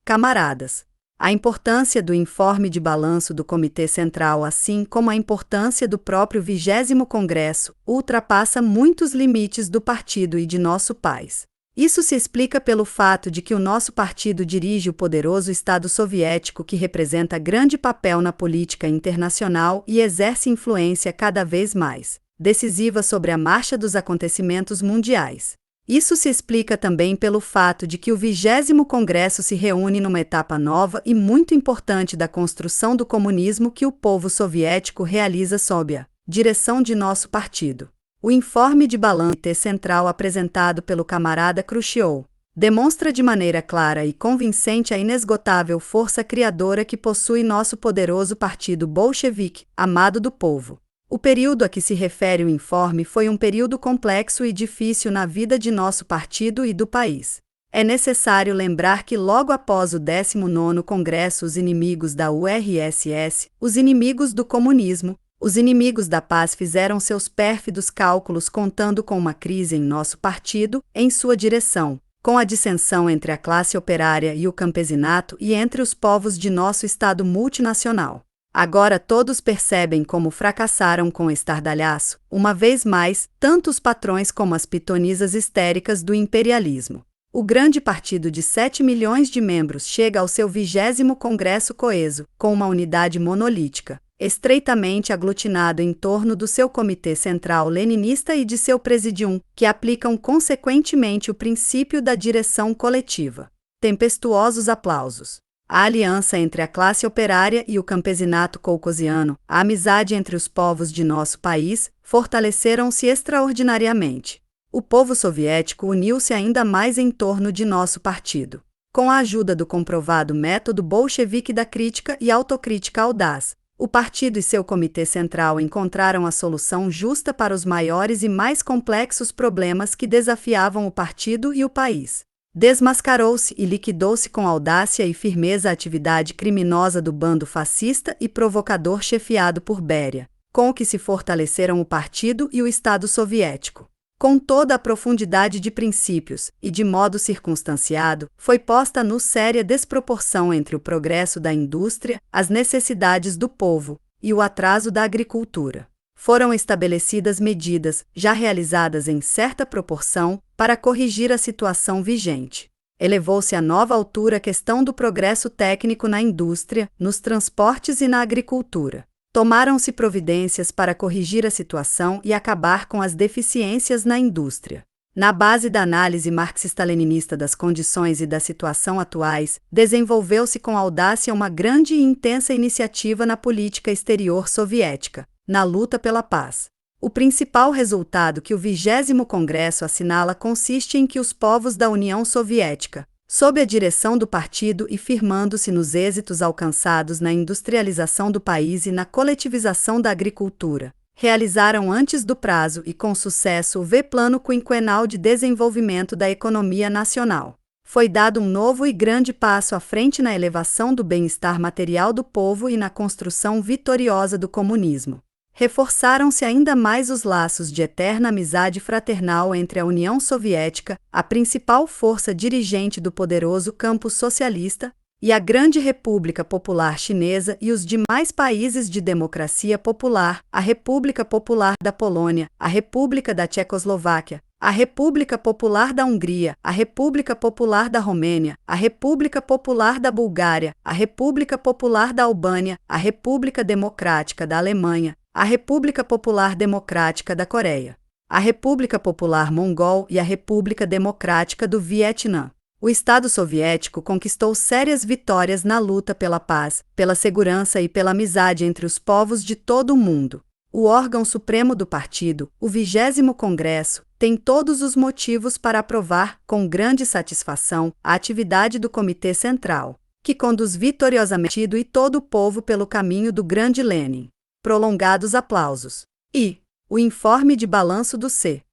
Camaradas, a importância do informe de balanço do Comitê Central, assim como a importância do próprio 20º Congresso, ultrapassa muitos limites do partido e de nosso país. Isso se explica pelo fato de que o nosso partido dirige o poderoso Estado soviético, que representa grande papel na política internacional e exerce influência cada vez mais decisiva sobre a marcha dos acontecimentos mundiais. Isso se explica também pelo fato de que o 20º Congresso se reúne numa etapa nova e muito importante da construção do comunismo que o povo soviético realiza sob a direção de nosso partido. O informe de balanço central apresentado pelo camarada Khrushchev demonstra de maneira clara e convincente a inesgotável força criadora que possui nosso poderoso partido bolchevique, amado do povo. O período a que se refere o informe foi um período complexo e difícil na vida de nosso partido e do país. É necessário lembrar que logo após o 19º Congresso, os inimigos da URSS, os inimigos do comunismo, os inimigos da paz fizeram seus pérfidos cálculos contando com uma crise em nosso partido, em sua direção, com a dissensão entre a classe operária e o campesinato e entre os povos de nosso Estado multinacional. Agora todos percebem como fracassaram com estardalhaço, uma vez mais, tanto os patrões como as pitonisas histéricas do imperialismo. O grande partido de 7 milhões de membros chega ao seu 20º Congresso coeso, com uma unidade monolítica, estreitamente aglutinado em torno do seu Comitê Central Leninista e de seu Presidium, que aplicam consequentemente o princípio da direção coletiva. Tempestuosos aplausos. A aliança entre a classe operária e o campesinato caucasiano, a amizade entre os povos de nosso país, fortaleceram-se extraordinariamente. O povo soviético uniu-se ainda mais em torno de nosso partido. Com a ajuda do comprovado método bolchevique da crítica e autocrítica audaz, o partido e seu comitê central encontraram a solução justa para os maiores e mais complexos problemas que desafiavam o partido e o país. Desmascarou-se e liquidou-se com audácia e firmeza a atividade criminosa do bando fascista e provocador chefiado por Beria, com o que se fortaleceram o partido e o Estado soviético. Com toda a profundidade de princípios, e de modo circunstanciado, foi posta a nu séria desproporção entre o progresso da indústria, as necessidades do povo, e o atraso da agricultura. Foram estabelecidas medidas, já realizadas em certa proporção, para corrigir a situação vigente. Elevou-se à nova altura a questão do progresso técnico na indústria, nos transportes e na agricultura. Tomaram-se providências para corrigir a situação e acabar com as deficiências na indústria. Na base da análise marxista-leninista das condições e da situação atuais, desenvolveu-se com audácia uma grande e intensa iniciativa na política exterior soviética, na luta pela paz. O principal resultado que o 20º Congresso assinala consiste em que os povos da União Soviética, sob a direção do partido e firmando-se nos êxitos alcançados na industrialização do país e na coletivização da agricultura, realizaram antes do prazo e com sucesso o Plano Quinquenal de Desenvolvimento da Economia Nacional. Foi dado um novo e grande passo à frente na elevação do bem-estar material do povo e na construção vitoriosa do comunismo. Reforçaram-se ainda mais os laços de eterna amizade fraternal entre a União Soviética, a principal força dirigente do poderoso campo socialista, e a Grande República Popular Chinesa e os demais países de democracia popular, a República Popular da Polônia, a República da Tchecoslováquia, a República Popular da Hungria, a República Popular da Romênia, a República Popular da Bulgária, a República Popular da Albânia, a República Democrática da Alemanha, a República Popular Democrática da Coreia, a República Popular Mongol e a República Democrática do Vietnã. O Estado soviético conquistou sérias vitórias na luta pela paz, pela segurança e pela amizade entre os povos de todo o mundo. O órgão supremo do partido, o 20º Congresso, tem todos os motivos para aprovar, com grande satisfação, a atividade do Comitê Central, que conduz vitoriosamente e todo o povo pelo caminho do grande Lenin. Prolongados aplausos. E o informe de balanço do C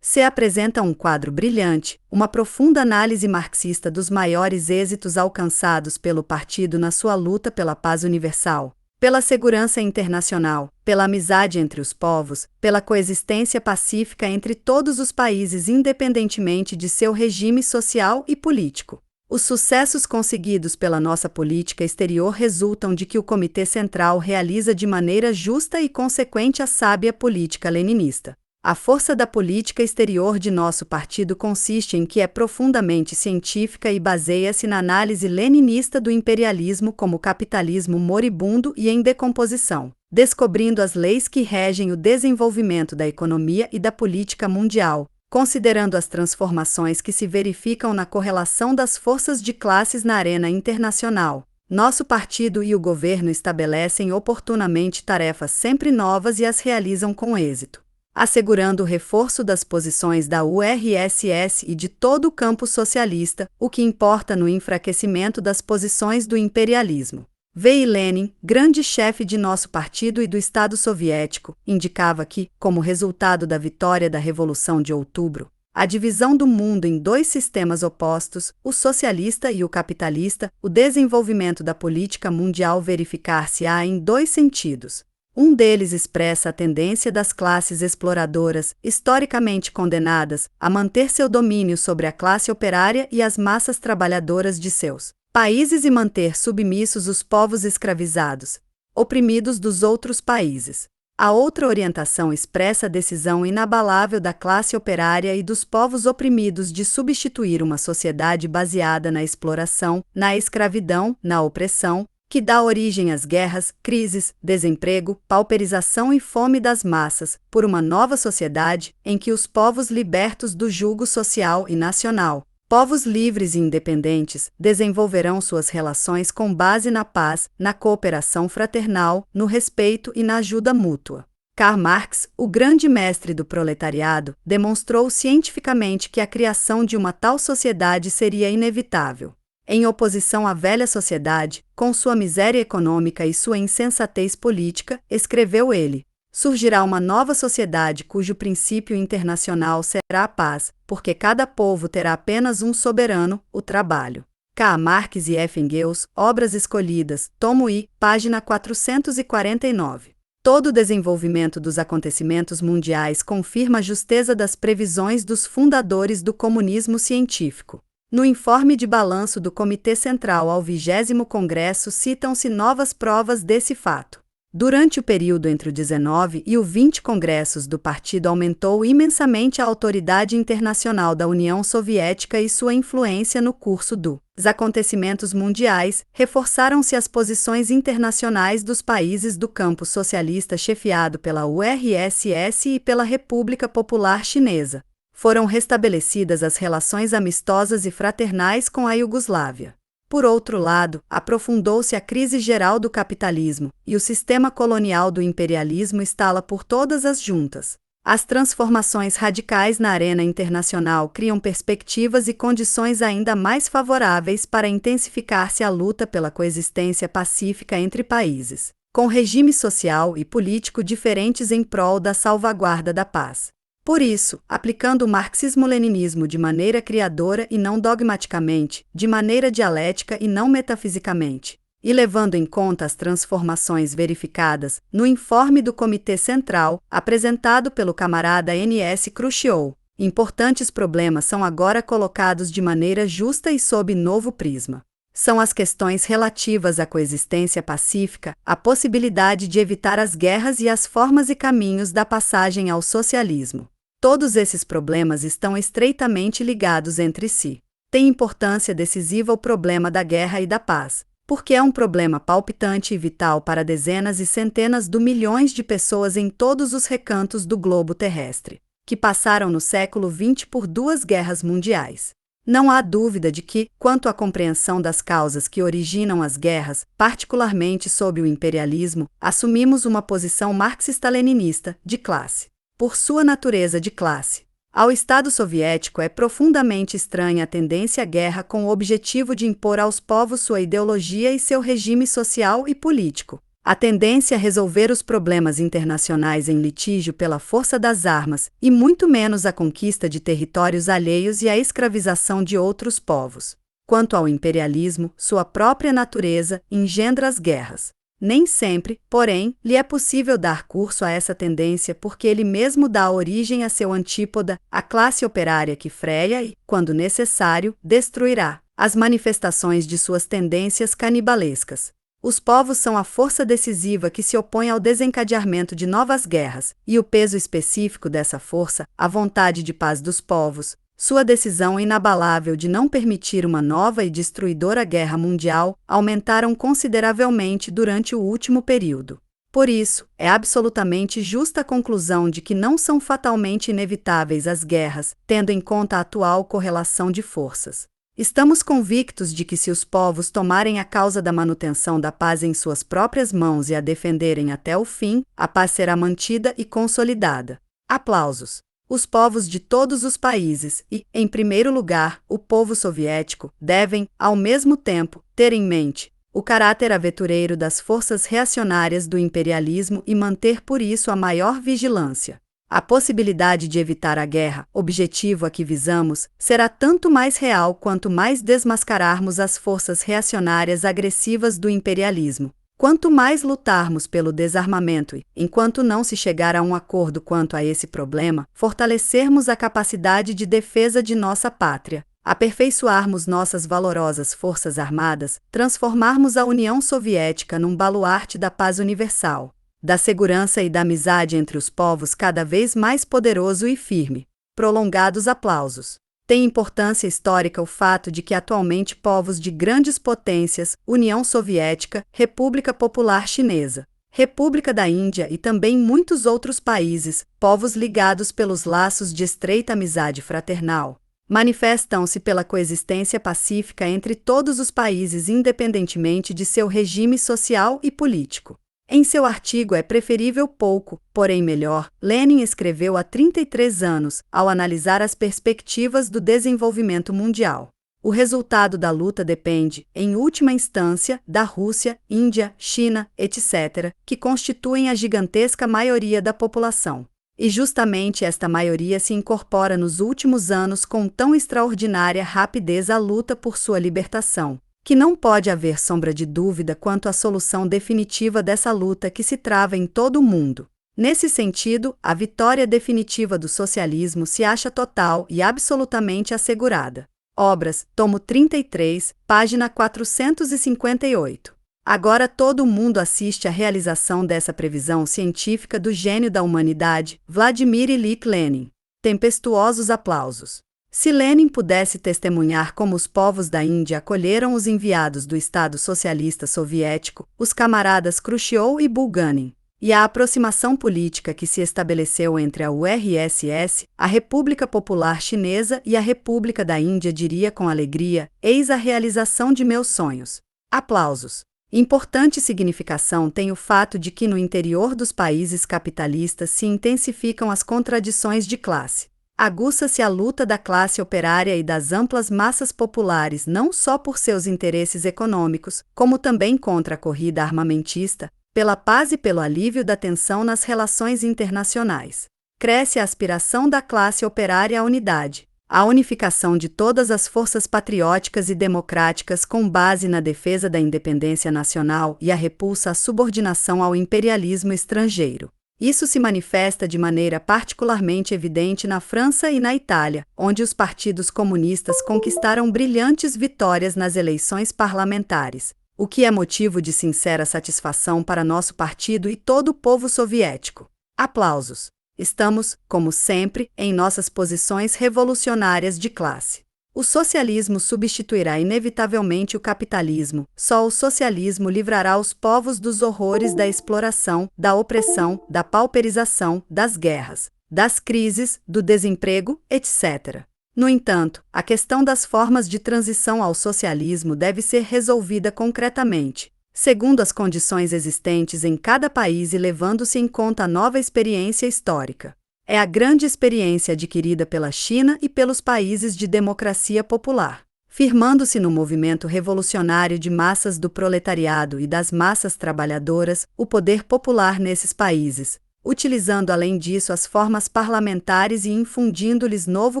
apresenta um quadro brilhante, uma profunda análise marxista dos maiores êxitos alcançados pelo partido na sua luta pela paz universal, pela segurança internacional, pela amizade entre os povos, pela coexistência pacífica entre todos os países independentemente de seu regime social e político. Os sucessos conseguidos pela nossa política exterior resultam de que o Comitê Central realiza de maneira justa e consequente a sábia política leninista. A força da política exterior de nosso partido consiste em que é profundamente científica e baseia-se na análise leninista do imperialismo como capitalismo moribundo e em decomposição, descobrindo as leis que regem o desenvolvimento da economia e da política mundial, considerando as transformações que se verificam na correlação das forças de classes na arena internacional. Nosso partido e o governo estabelecem oportunamente tarefas sempre novas e as realizam com êxito, assegurando o reforço das posições da URSS e de todo o campo socialista, o que importa no enfraquecimento das posições do imperialismo. V. Lenin, grande chefe de nosso partido e do Estado soviético, indicava que, como resultado da vitória da Revolução de Outubro, a divisão do mundo em dois sistemas opostos, o socialista e o capitalista, o desenvolvimento da política mundial verificar-se-á em dois sentidos. Um deles expressa a tendência das classes exploradoras, historicamente condenadas, a manter seu domínio sobre a classe operária e as massas trabalhadoras de seus países e manter submissos os povos escravizados, oprimidos dos outros países. A outra orientação expressa a decisão inabalável da classe operária e dos povos oprimidos de substituir uma sociedade baseada na exploração, na escravidão, na opressão, que dá origem às guerras, crises, desemprego, pauperização e fome das massas, por uma nova sociedade em que os povos libertos do jugo social e nacional, povos livres e independentes, desenvolverão suas relações com base na paz, na cooperação fraternal, no respeito e na ajuda mútua. Karl Marx, o grande mestre do proletariado, demonstrou cientificamente que a criação de uma tal sociedade seria inevitável. Em oposição à velha sociedade, com sua miséria econômica e sua insensatez política, escreveu ele, surgirá uma nova sociedade cujo princípio internacional será a paz, porque cada povo terá apenas um soberano, o trabalho. K. Marx e F. Engels, Obras Escolhidas, tomo I, página 449. Todo o desenvolvimento dos acontecimentos mundiais confirma a justeza das previsões dos fundadores do comunismo científico. No informe de balanço do Comitê Central ao 20º Congresso citam-se novas provas desse fato. Durante o período entre o 19 e o 20 congressos do partido aumentou imensamente a autoridade internacional da União Soviética e sua influência no curso dos acontecimentos mundiais, reforçaram-se as posições internacionais dos países do campo socialista chefiado pela URSS e pela República Popular Chinesa. Foram restabelecidas as relações amistosas e fraternais com a Iugoslávia. Por outro lado, aprofundou-se a crise geral do capitalismo, e o sistema colonial do imperialismo estala por todas as juntas. As transformações radicais na arena internacional criam perspectivas e condições ainda mais favoráveis para intensificar-se a luta pela coexistência pacífica entre países, com regime social e político diferentes em prol da salvaguarda da paz. Por isso, aplicando o marxismo-leninismo de maneira criadora e não dogmaticamente, de maneira dialética e não metafisicamente, e levando em conta as transformações verificadas no informe do Comitê Central, apresentado pelo camarada N.S. Khrushchev, importantes problemas são agora colocados de maneira justa e sob novo prisma. São as questões relativas à coexistência pacífica, a possibilidade de evitar as guerras e as formas e caminhos da passagem ao socialismo. Todos esses problemas estão estreitamente ligados entre si. Tem importância decisiva o problema da guerra e da paz, porque é um problema palpitante e vital para dezenas e centenas de milhões de pessoas em todos os recantos do globo terrestre, que passaram no século XX por 2 guerras mundiais. Não há dúvida de que, quanto à compreensão das causas que originam as guerras, particularmente sob o imperialismo, assumimos uma posição marxista-leninista, de classe. Por sua natureza de classe, ao Estado soviético é profundamente estranha a tendência à guerra com o objetivo de impor aos povos sua ideologia e seu regime social e político. A tendência a resolver os problemas internacionais em litígio pela força das armas, e muito menos a conquista de territórios alheios e a escravização de outros povos. Quanto ao imperialismo, sua própria natureza engendra as guerras. Nem sempre, porém, lhe é possível dar curso a essa tendência porque ele mesmo dá origem a seu antípoda, a classe operária que freia e, quando necessário, destruirá. as manifestações de suas tendências canibalescas. Os povos são a força decisiva que se opõe ao desencadeamento de novas guerras, e o peso específico dessa força, a vontade de paz dos povos, sua decisão inabalável de não permitir uma nova e destruidora guerra mundial, aumentaram consideravelmente durante o último período. Por isso, é absolutamente justa a conclusão de que não são fatalmente inevitáveis as guerras, tendo em conta a atual correlação de forças. Estamos convictos de que se os povos tomarem a causa da manutenção da paz em suas próprias mãos e a defenderem até o fim, a paz será mantida e consolidada. Aplausos. Os povos de todos os países e, em primeiro lugar, o povo soviético, devem, ao mesmo tempo, ter em mente o caráter aventureiro das forças reacionárias do imperialismo e manter por isso a maior vigilância. A possibilidade de evitar a guerra, objetivo a que visamos, será tanto mais real quanto mais desmascararmos as forças reacionárias agressivas do imperialismo. Quanto mais lutarmos pelo desarmamento e, enquanto não se chegar a um acordo quanto a esse problema, fortalecermos a capacidade de defesa de nossa pátria, aperfeiçoarmos nossas valorosas forças armadas, transformarmos a União Soviética num baluarte da paz universal, da segurança e da amizade entre os povos cada vez mais poderoso e firme. Prolongados aplausos. Tem importância histórica o fato de que atualmente povos de grandes potências, União Soviética, República Popular Chinesa, República da Índia e também muitos outros países, povos ligados pelos laços de estreita amizade fraternal, manifestam-se pela coexistência pacífica entre todos os países independentemente de seu regime social e político. Em seu artigo É Preferível Pouco, porém Melhor, Lenin escreveu há 33 anos, ao analisar as perspectivas do desenvolvimento mundial. O resultado da luta depende, em última instância, da Rússia, Índia, China, etc., que constituem a gigantesca maioria da população. E justamente esta maioria se incorpora nos últimos anos com tão extraordinária rapidez à luta por sua libertação, que não pode haver sombra de dúvida quanto à solução definitiva dessa luta que se trava em todo o mundo. Nesse sentido, a vitória definitiva do socialismo se acha total e absolutamente assegurada. Obras, tomo 33, página 458. Agora todo mundo assiste à realização dessa previsão científica do gênio da humanidade, Vladimir Ilyich Lenin. Tempestuosos aplausos. Se Lenin pudesse testemunhar como os povos da Índia acolheram os enviados do Estado Socialista Soviético, os camaradas Khrushchev e Bulganin, e a aproximação política que se estabeleceu entre a URSS, a República Popular Chinesa e a República da Índia, diria com alegria: eis a realização de meus sonhos. Aplausos. Importante significação tem o fato de que no interior dos países capitalistas se intensificam as contradições de classe. Aguça-se a luta da classe operária e das amplas massas populares não só por seus interesses econômicos, como também contra a corrida armamentista, pela paz e pelo alívio da tensão nas relações internacionais. Cresce a aspiração da classe operária à unidade, à unificação de todas as forças patrióticas e democráticas com base na defesa da independência nacional e a repulsa à subordinação ao imperialismo estrangeiro. Isso se manifesta de maneira particularmente evidente na França e na Itália, onde os partidos comunistas conquistaram brilhantes vitórias nas eleições parlamentares, o que é motivo de sincera satisfação para nosso partido e todo o povo soviético. Aplausos. Estamos, como sempre, em nossas posições revolucionárias de classe. O socialismo substituirá inevitavelmente o capitalismo. Só o socialismo livrará os povos dos horrores da exploração, da opressão, da pauperização, das guerras, das crises, do desemprego, etc. No entanto, a questão das formas de transição ao socialismo deve ser resolvida concretamente, segundo as condições existentes em cada país e levando-se em conta a nova experiência histórica. É a grande experiência adquirida pela China e pelos países de democracia popular. Firmando-se no movimento revolucionário de massas do proletariado e das massas trabalhadoras, o poder popular nesses países, utilizando além disso as formas parlamentares e infundindo-lhes novo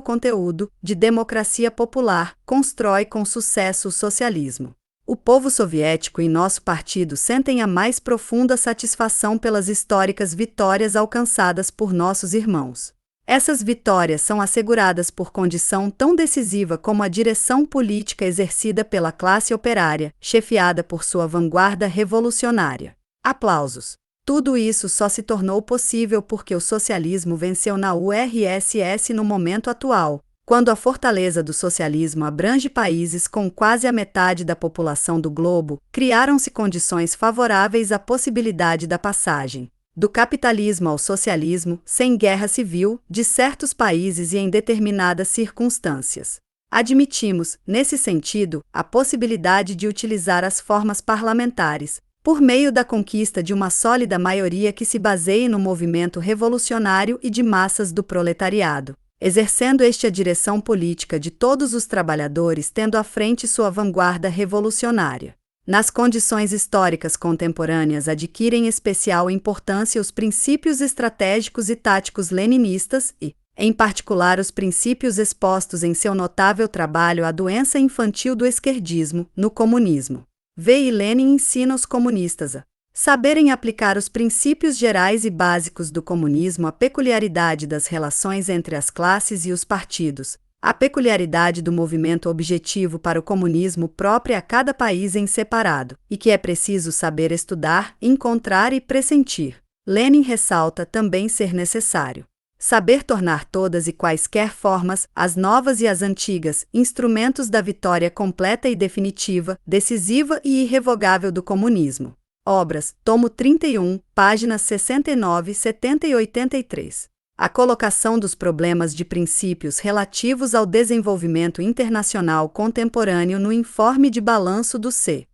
conteúdo de democracia popular, constrói com sucesso o socialismo. O povo soviético e nosso partido sentem a mais profunda satisfação pelas históricas vitórias alcançadas por nossos irmãos. Essas vitórias são asseguradas por condição tão decisiva como a direção política exercida pela classe operária, chefiada por sua vanguarda revolucionária. Aplausos. Tudo isso só se tornou possível porque o socialismo venceu na URSS no momento atual, quando a fortaleza do socialismo abrange países com quase a metade da população do globo, criaram-se condições favoráveis à possibilidade da passagem do capitalismo ao socialismo, sem guerra civil, de certos países e em determinadas circunstâncias. Admitimos, nesse sentido, a possibilidade de utilizar as formas parlamentares, por meio da conquista de uma sólida maioria que se baseie no movimento revolucionário e de massas do proletariado, exercendo a direção política de todos os trabalhadores tendo à frente sua vanguarda revolucionária. Nas condições históricas contemporâneas adquirem especial importância os princípios estratégicos e táticos leninistas e, em particular, os princípios expostos em seu notável trabalho A Doença Infantil do Esquerdismo, no Comunismo. V. e Lenin ensina os comunistas a saberem aplicar os princípios gerais e básicos do comunismo à peculiaridade das relações entre as classes e os partidos, a peculiaridade do movimento objetivo para o comunismo própria a cada país em separado, e que é preciso saber estudar, encontrar e pressentir. Lenin ressalta também ser necessário saber tornar todas e quaisquer formas, as novas e as antigas, instrumentos da vitória completa e definitiva, decisiva e irrevogável do comunismo. Obras, tomo 31, páginas 69, 70 e 83. A colocação dos problemas de princípios relativos ao desenvolvimento internacional contemporâneo no informe de balanço do C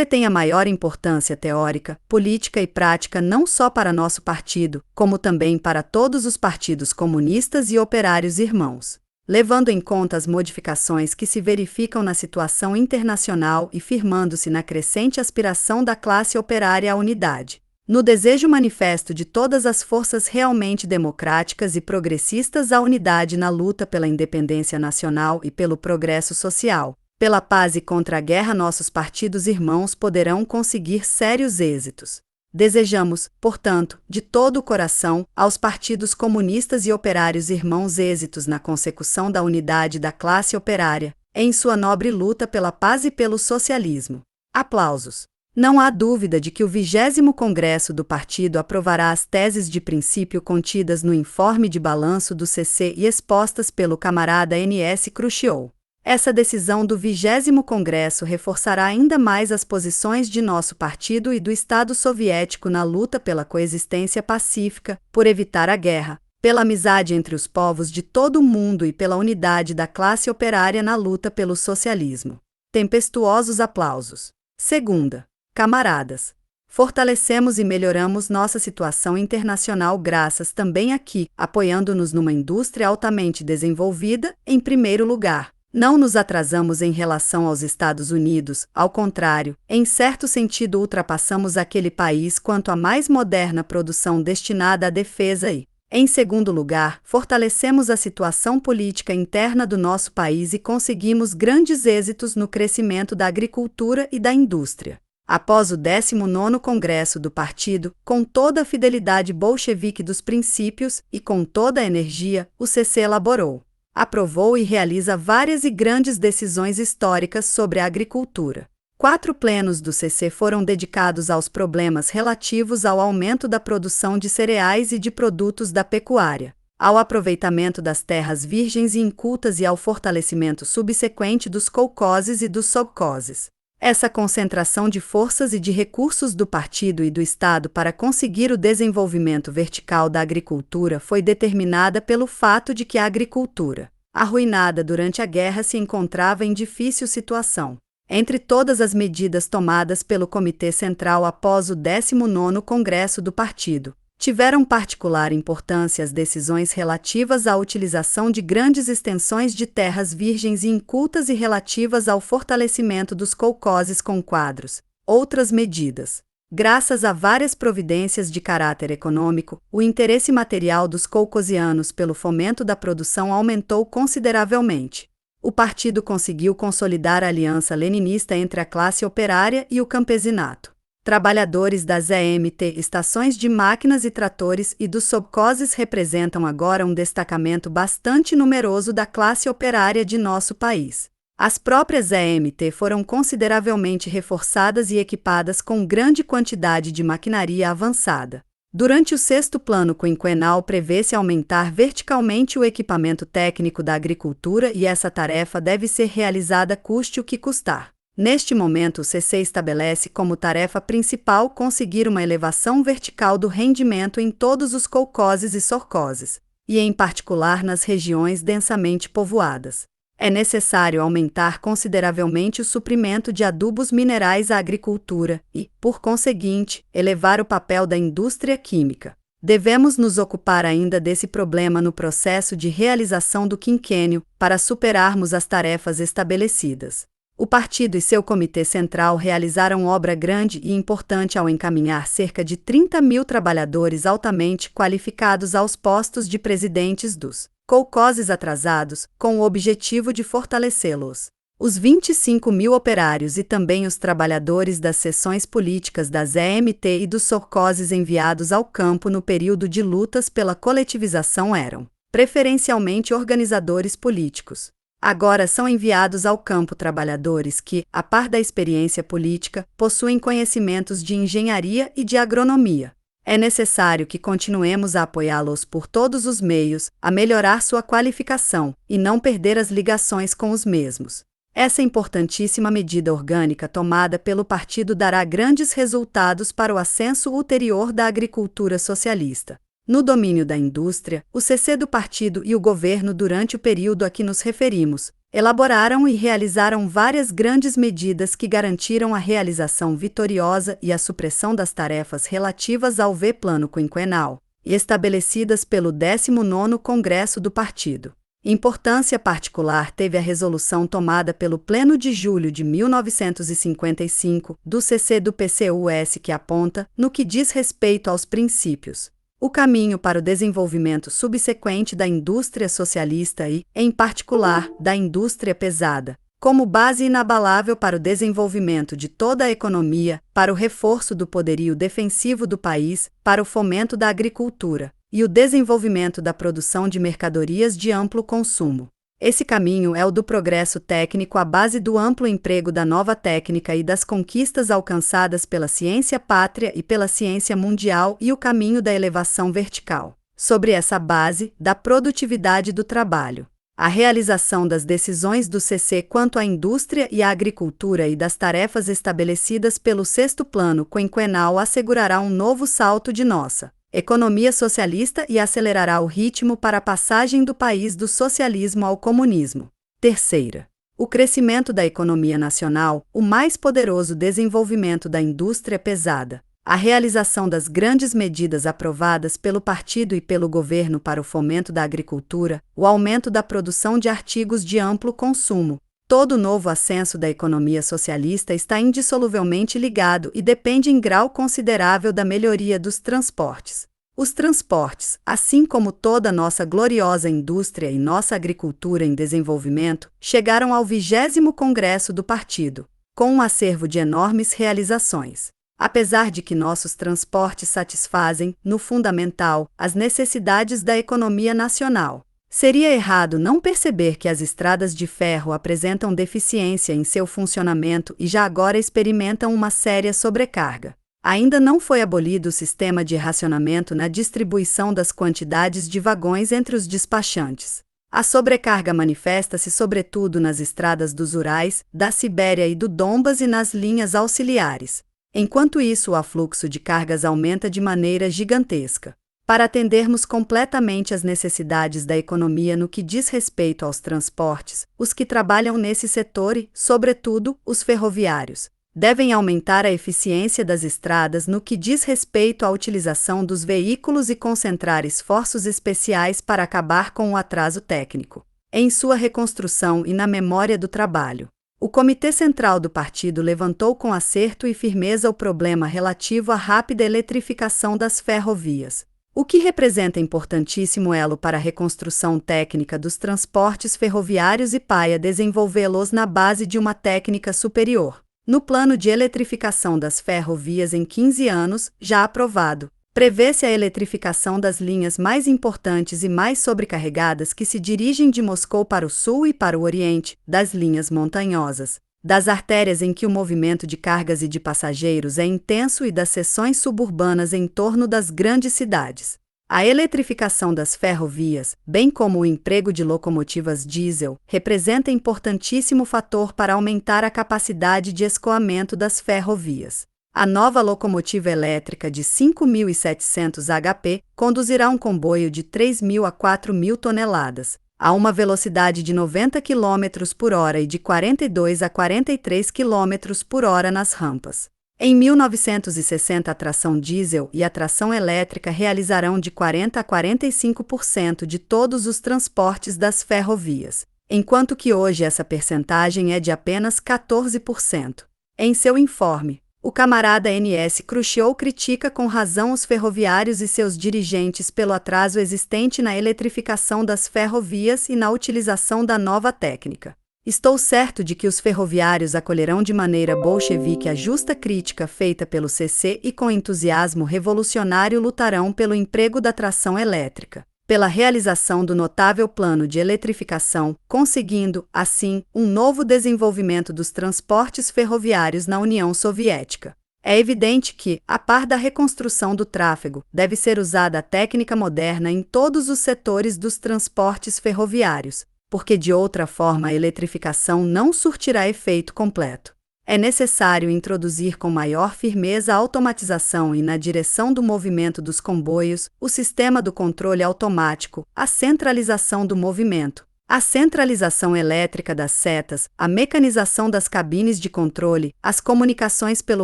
tem a maior importância teórica, política e prática não só para nosso partido, como também para todos os partidos comunistas e operários irmãos. Levando em conta as modificações que se verificam na situação internacional e firmando-se na crescente aspiração da classe operária à unidade, no desejo manifesto de todas as forças realmente democráticas e progressistas à unidade na luta pela independência nacional e pelo progresso social, pela paz e contra a guerra, nossos partidos irmãos poderão conseguir sérios êxitos. Desejamos, portanto, de todo o coração, aos partidos comunistas e operários irmãos êxitos na consecução da unidade da classe operária, em sua nobre luta pela paz e pelo socialismo. Aplausos. Não há dúvida de que o 20º Congresso do Partido aprovará as teses de princípio contidas no informe de balanço do CC e expostas pelo camarada N.S. Khrushchev. Essa decisão do 20º Congresso reforçará ainda mais as posições de nosso partido e do Estado soviético na luta pela coexistência pacífica, por evitar a guerra, pela amizade entre os povos de todo o mundo e pela unidade da classe operária na luta pelo socialismo. Tempestuosos aplausos. Segunda. Camaradas, fortalecemos e melhoramos nossa situação internacional graças também aqui, apoiando-nos numa indústria altamente desenvolvida, em primeiro lugar. Não nos atrasamos em relação aos Estados Unidos, ao contrário, em certo sentido ultrapassamos aquele país quanto à mais moderna produção destinada à defesa e, em segundo lugar, fortalecemos a situação política interna do nosso país e conseguimos grandes êxitos no crescimento da agricultura e da indústria. Após o 19º Congresso do Partido, com toda a fidelidade bolchevique dos princípios e com toda a energia, o CC elaborou, aprovou e realiza várias e grandes decisões históricas sobre a agricultura. 4 plenos do CC foram dedicados aos problemas relativos ao aumento da produção de cereais e de produtos da pecuária, ao aproveitamento das terras virgens e incultas e ao fortalecimento subsequente dos kolkhozes e dos sovkhozes. Essa concentração de forças e de recursos do partido e do Estado para conseguir o desenvolvimento vertical da agricultura foi determinada pelo fato de que a agricultura, arruinada durante a guerra, se encontrava em difícil situação. Entre todas as medidas tomadas pelo Comitê Central após o 19º Congresso do Partido, tiveram particular importância as decisões relativas à utilização de grandes extensões de terras virgens e incultas e relativas ao fortalecimento dos kolkhozes com quadros. Outras medidas. Graças a várias providências de caráter econômico, o interesse material dos kolkhozianos pelo fomento da produção aumentou consideravelmente. O partido conseguiu consolidar a aliança leninista entre a classe operária e o campesinato. Trabalhadores das EMT, estações de máquinas e tratores e dos sovkhozes representam agora um destacamento bastante numeroso da classe operária de nosso país. As próprias EMT foram consideravelmente reforçadas e equipadas com grande quantidade de maquinaria avançada. Durante o sexto plano quinquenal prevê-se aumentar verticalmente o equipamento técnico da agricultura e essa tarefa deve ser realizada custe o que custar. Neste momento, o CC estabelece como tarefa principal conseguir uma elevação vertical do rendimento em todos os kolkhozes e sovkhozes, e em particular nas regiões densamente povoadas. É necessário aumentar consideravelmente o suprimento de adubos minerais à agricultura e, por conseguinte, elevar o papel da indústria química. Devemos nos ocupar ainda desse problema no processo de realização do quinquênio para superarmos as tarefas estabelecidas. O partido e seu comitê central realizaram obra grande e importante ao encaminhar cerca de 30.000 trabalhadores altamente qualificados aos postos de presidentes dos kolkhozes atrasados, com o objetivo de fortalecê-los. Os 25.000 operários e também os trabalhadores das seções políticas das EMT e dos sovkhozes enviados ao campo no período de lutas pela coletivização eram, preferencialmente, organizadores políticos. Agora são enviados ao campo trabalhadores que, a par da experiência política, possuem conhecimentos de engenharia e de agronomia. É necessário que continuemos a apoiá-los por todos os meios, a melhorar sua qualificação e não perder as ligações com os mesmos. Essa importantíssima medida orgânica tomada pelo partido dará grandes resultados para o ascenso ulterior da agricultura socialista. No domínio da indústria, o CC do partido e o governo durante o período a que nos referimos, elaboraram e realizaram várias grandes medidas que garantiram a realização vitoriosa e a supressão das tarefas relativas ao V-Plano Quinquenal, e estabelecidas pelo 19º Congresso do Partido. Importância particular teve a resolução tomada pelo Pleno de Julho de 1955 do CC do PCUS que aponta, no que diz respeito aos princípios, o caminho para o desenvolvimento subsequente da indústria socialista e, em particular, da indústria pesada, como base inabalável para o desenvolvimento de toda a economia, para o reforço do poderio defensivo do país, para o fomento da agricultura e o desenvolvimento da produção de mercadorias de amplo consumo. Esse caminho é o do progresso técnico à base do amplo emprego da nova técnica e das conquistas alcançadas pela ciência pátria e pela ciência mundial e o caminho da elevação vertical, sobre essa base, da produtividade do trabalho. A realização das decisões do CC quanto à indústria e à agricultura e das tarefas estabelecidas pelo sexto plano quinquenal assegurará um novo salto de nossa economia socialista e acelerará o ritmo para a passagem do país do socialismo ao comunismo. Terceira, o crescimento da economia nacional, o mais poderoso desenvolvimento da indústria pesada, a realização das grandes medidas aprovadas pelo partido e pelo governo para o fomento da agricultura, o aumento da produção de artigos de amplo consumo. Todo o novo ascenso da economia socialista está indissoluvelmente ligado e depende em grau considerável da melhoria dos transportes. Os transportes, assim como toda nossa gloriosa indústria e nossa agricultura em desenvolvimento, chegaram ao 20º Congresso do Partido, com um acervo de enormes realizações. Apesar de que nossos transportes satisfazem, no fundamental, as necessidades da economia nacional, seria errado não perceber que as estradas de ferro apresentam deficiência em seu funcionamento e já agora experimentam uma séria sobrecarga. Ainda não foi abolido o sistema de racionamento na distribuição das quantidades de vagões entre os despachantes. A sobrecarga manifesta-se sobretudo nas estradas dos Urais, da Sibéria e do Donbas e nas linhas auxiliares. Enquanto isso, o afluxo de cargas aumenta de maneira gigantesca. Para atendermos completamente às necessidades da economia no que diz respeito aos transportes, os que trabalham nesse setor e, sobretudo, os ferroviários, devem aumentar a eficiência das estradas no que diz respeito à utilização dos veículos e concentrar esforços especiais para acabar com o atraso técnico, em sua reconstrução e na memória do trabalho. O Comitê Central do Partido levantou com acerto e firmeza o problema relativo à rápida eletrificação das ferrovias, o que representa importantíssimo elo para a reconstrução técnica dos transportes ferroviários e paia desenvolvê-los na base de uma técnica superior. No plano de eletrificação das ferrovias em 15 anos, já aprovado, prevê-se a eletrificação das linhas mais importantes e mais sobrecarregadas que se dirigem de Moscou para o sul e para o oriente, das linhas montanhosas, das artérias em que o movimento de cargas e de passageiros é intenso e das seções suburbanas em torno das grandes cidades. A eletrificação das ferrovias, bem como o emprego de locomotivas diesel, representa importantíssimo fator para aumentar a capacidade de escoamento das ferrovias. A nova locomotiva elétrica de 5.700 HP conduzirá um comboio de 3.000 a 4.000 toneladas, a uma velocidade de 90 km por hora e de 42 a 43 km por hora nas rampas. Em 1960, a tração diesel e a tração elétrica realizarão de 40% a 45% de todos os transportes das ferrovias, enquanto que hoje essa percentagem é de apenas 14%. Em seu informe, o camarada N.S. Khrushchev critica com razão os ferroviários e seus dirigentes pelo atraso existente na eletrificação das ferrovias e na utilização da nova técnica. Estou certo de que os ferroviários acolherão de maneira bolchevique a justa crítica feita pelo CC e com entusiasmo revolucionário lutarão pelo emprego da tração elétrica, pela realização do notável plano de eletrificação, conseguindo, assim, um novo desenvolvimento dos transportes ferroviários na União Soviética. É evidente que, a par da reconstrução do tráfego, deve ser usada a técnica moderna em todos os setores dos transportes ferroviários, porque de outra forma a eletrificação não surtirá efeito completo. É necessário introduzir com maior firmeza a automatização e, na direção do movimento dos comboios, o sistema do controle automático, a centralização do movimento, a centralização elétrica das setas, a mecanização das cabines de controle, as comunicações pelo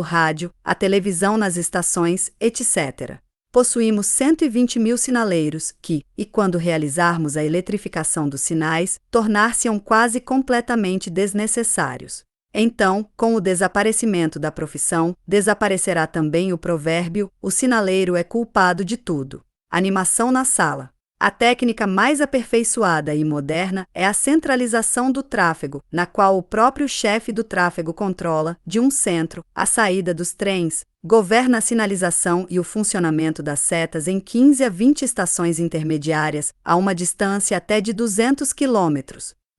rádio, a televisão nas estações, etc. Possuímos 120.000 sinaleiros que, e quando realizarmos a eletrificação dos sinais, tornar-se-ão quase completamente desnecessários. Então, com o desaparecimento da profissão, desaparecerá também o provérbio: o sinaleiro é culpado de tudo. Animação na sala. A técnica mais aperfeiçoada e moderna é a centralização do tráfego, na qual o próprio chefe do tráfego controla, de um centro, a saída dos trens, governa a sinalização e o funcionamento das setas em 15 a 20 estações intermediárias, a uma distância até de 200 km.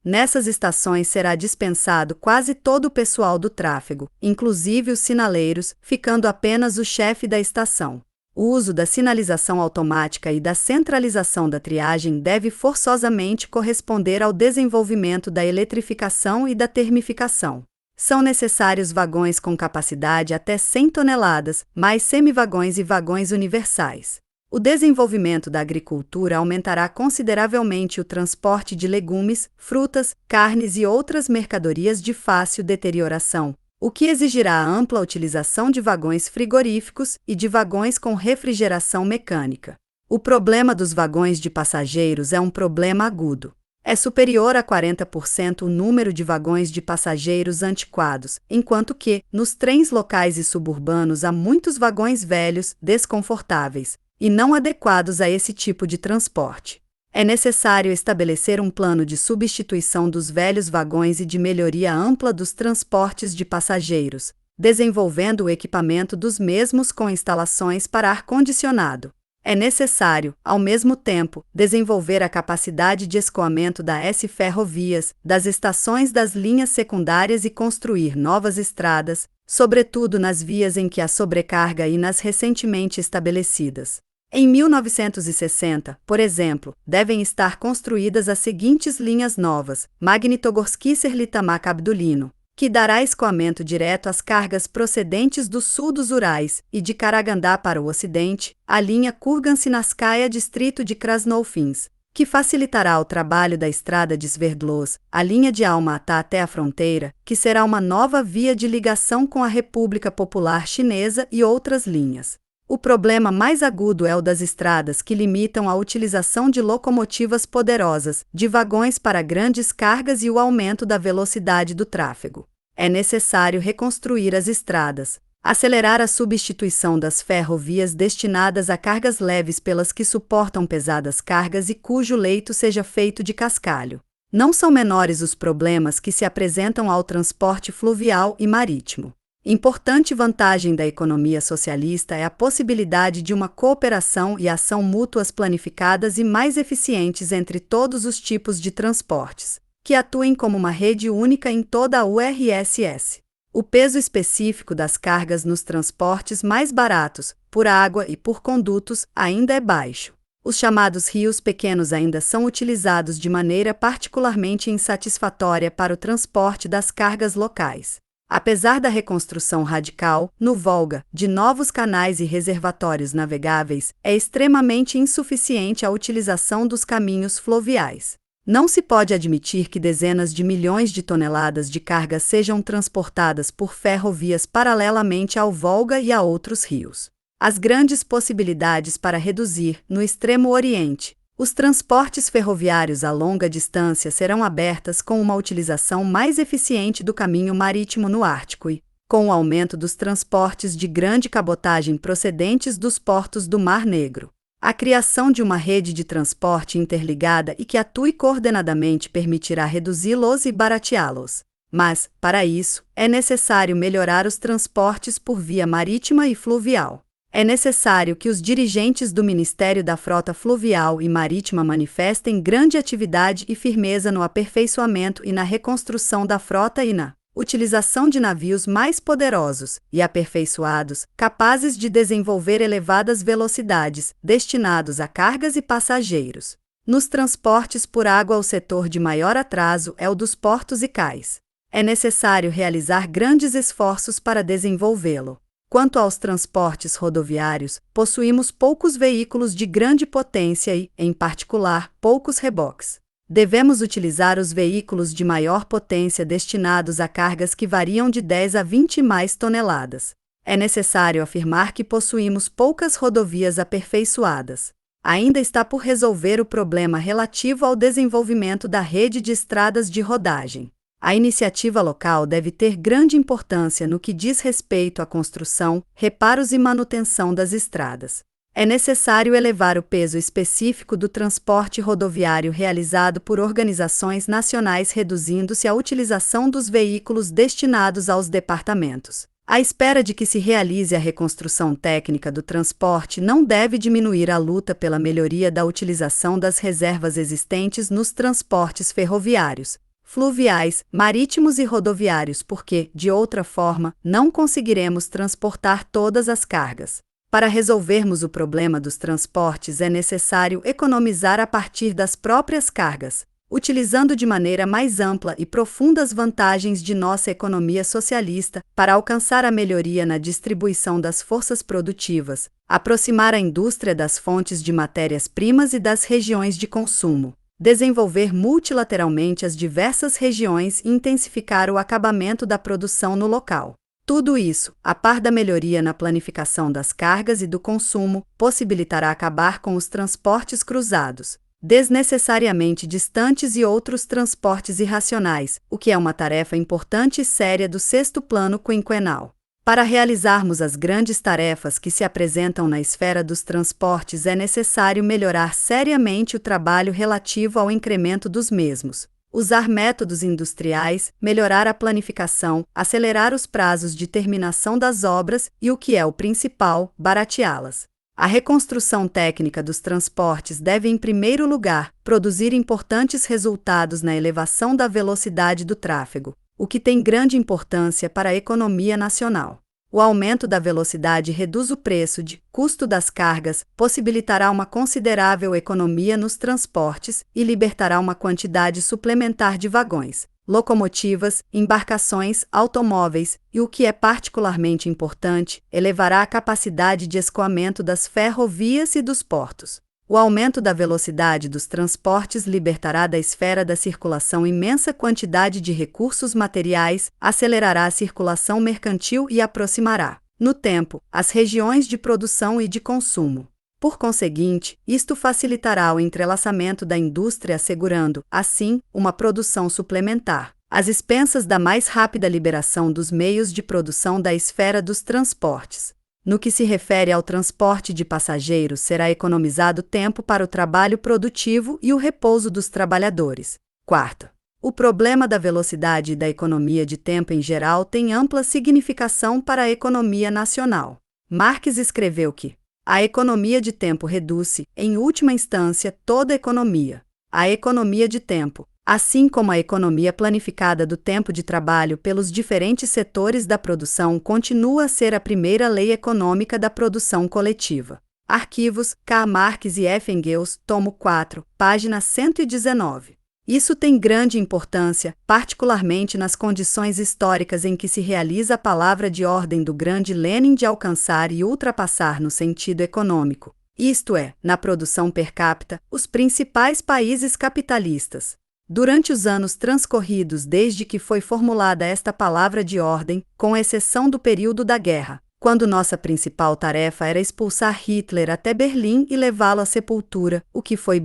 Nessas estações será dispensado quase todo o pessoal do tráfego, inclusive os sinaleiros, ficando apenas o chefe da estação. O uso da sinalização automática e da centralização da triagem deve forçosamente corresponder ao desenvolvimento da eletrificação e da termificação. São necessários vagões com capacidade até 100 toneladas, mais semivagões e vagões universais. O desenvolvimento da agricultura aumentará consideravelmente o transporte de legumes, frutas, carnes e outras mercadorias de fácil deterioração, o que exigirá a ampla utilização de vagões frigoríficos e de vagões com refrigeração mecânica. O problema dos vagões de passageiros é um problema agudo. É superior a 40% o número de vagões de passageiros antiquados, enquanto que, nos trens locais e suburbanos há muitos vagões velhos, desconfortáveis, e não adequados a esse tipo de transporte. É necessário estabelecer um plano de substituição dos velhos vagões e de melhoria ampla dos transportes de passageiros, desenvolvendo o equipamento dos mesmos com instalações para ar-condicionado. É necessário, ao mesmo tempo, desenvolver a capacidade de escoamento das ferrovias, das estações das linhas secundárias e construir novas estradas, sobretudo nas vias em que há sobrecarga e nas recentemente estabelecidas. Em 1960, por exemplo, devem estar construídas as seguintes linhas novas: Magnitogorsk-Serlitamak-Abdulino, que dará escoamento direto às cargas procedentes do sul dos Urais, e de Karagandá para o ocidente, a linha Kurgan-Sinarskaya distrito de Krasnoufins, que facilitará o trabalho da estrada de Sverdlovsk, a linha de Alma-Ata até a fronteira, que será uma nova via de ligação com a República Popular Chinesa e outras linhas. O problema mais agudo é o das estradas que limitam a utilização de locomotivas poderosas, de vagões para grandes cargas e o aumento da velocidade do tráfego. É necessário reconstruir as estradas, acelerar a substituição das ferrovias destinadas a cargas leves pelas que suportam pesadas cargas e cujo leito seja feito de cascalho. Não são menores os problemas que se apresentam ao transporte fluvial e marítimo. Importante vantagem da economia socialista é a possibilidade de uma cooperação e ação mútuas planificadas e mais eficientes entre todos os tipos de transportes, que atuem como uma rede única em toda a URSS. O peso específico das cargas nos transportes mais baratos, por água e por condutos, ainda é baixo. Os chamados rios pequenos ainda são utilizados de maneira particularmente insatisfatória para o transporte das cargas locais. Apesar da reconstrução radical, no Volga, de novos canais e reservatórios navegáveis, é extremamente insuficiente a utilização dos caminhos fluviais. Não se pode admitir que dezenas de milhões de toneladas de carga sejam transportadas por ferrovias paralelamente ao Volga e a outros rios. As grandes possibilidades para reduzir, no Extremo Oriente, os transportes ferroviários a longa distância serão abertas com uma utilização mais eficiente do caminho marítimo no Ártico e, com o aumento dos transportes de grande cabotagem procedentes dos portos do Mar Negro. A criação de uma rede de transporte interligada e que atue coordenadamente permitirá reduzi-los e barateá-los. Mas, para isso, é necessário melhorar os transportes por via marítima e fluvial. É necessário que os dirigentes do Ministério da Frota Fluvial e Marítima manifestem grande atividade e firmeza no aperfeiçoamento e na reconstrução da frota e na utilização de navios mais poderosos e aperfeiçoados, capazes de desenvolver elevadas velocidades, destinados a cargas e passageiros. Nos transportes por água, o setor de maior atraso é o dos portos e cais. É necessário realizar grandes esforços para desenvolvê-lo. Quanto aos transportes rodoviários, possuímos poucos veículos de grande potência e, em particular, poucos reboques. Devemos utilizar os veículos de maior potência destinados a cargas que variam de 10 a 20 mais toneladas. É necessário afirmar que possuímos poucas rodovias aperfeiçoadas. Ainda está por resolver o problema relativo ao desenvolvimento da rede de estradas de rodagem. A iniciativa local deve ter grande importância no que diz respeito à construção, reparos e manutenção das estradas. É necessário elevar o peso específico do transporte rodoviário realizado por organizações nacionais, reduzindo-se a utilização dos veículos destinados aos departamentos. A espera de que se realize a reconstrução técnica do transporte não deve diminuir a luta pela melhoria da utilização das reservas existentes nos transportes ferroviários, fluviais, marítimos e rodoviários, porque, de outra forma, não conseguiremos transportar todas as cargas. Para resolvermos o problema dos transportes, é necessário economizar a partir das próprias cargas, utilizando de maneira mais ampla e profunda as vantagens de nossa economia socialista para alcançar a melhoria na distribuição das forças produtivas, aproximar a indústria das fontes de matérias-primas e das regiões de consumo, desenvolver multilateralmente as diversas regiões e intensificar o acabamento da produção no local. Tudo isso, a par da melhoria na planificação das cargas e do consumo, possibilitará acabar com os transportes cruzados, desnecessariamente distantes e outros transportes irracionais, o que é uma tarefa importante e séria do sexto plano quinquenal. Para realizarmos as grandes tarefas que se apresentam na esfera dos transportes, é necessário melhorar seriamente o trabalho relativo ao incremento dos mesmos, usar métodos industriais, melhorar a planificação, acelerar os prazos de terminação das obras e, o que é o principal, barateá-las. A reconstrução técnica dos transportes deve, em primeiro lugar, produzir importantes resultados na elevação da velocidade do tráfego, o que tem grande importância para a economia nacional. O aumento da velocidade reduz o preço de custo das cargas, possibilitará uma considerável economia nos transportes e libertará uma quantidade suplementar de vagões, locomotivas, embarcações, automóveis e, o que é particularmente importante, elevará a capacidade de escoamento das ferrovias e dos portos. O aumento da velocidade dos transportes libertará da esfera da circulação imensa quantidade de recursos materiais, acelerará a circulação mercantil e aproximará, no tempo, as regiões de produção e de consumo. Por conseguinte, isto facilitará o entrelaçamento da indústria, assegurando, assim, uma produção suplementar, às expensas da mais rápida liberação dos meios de produção da esfera dos transportes. No que se refere ao transporte de passageiros, será economizado tempo para o trabalho produtivo e o repouso dos trabalhadores. Quarta, o problema da velocidade e da economia de tempo em geral tem ampla significação para a economia nacional. Marx escreveu que a economia de tempo reduz, em última instância, toda a economia. A economia de tempo, assim como a economia planificada do tempo de trabalho pelos diferentes setores da produção, continua a ser a primeira lei econômica da produção coletiva. Arquivos, K. Marx e F. Engels, tomo 4, página 119. Isso tem grande importância, particularmente nas condições históricas em que se realiza a palavra de ordem do grande Lenin de alcançar e ultrapassar no sentido econômico, isto é, na produção per capita, os principais países capitalistas. Durante os anos transcorridos desde que foi formulada esta palavra de ordem, com exceção do período da guerra, quando nossa principal tarefa era expulsar Hitler até Berlim e levá-lo à sepultura, o que foi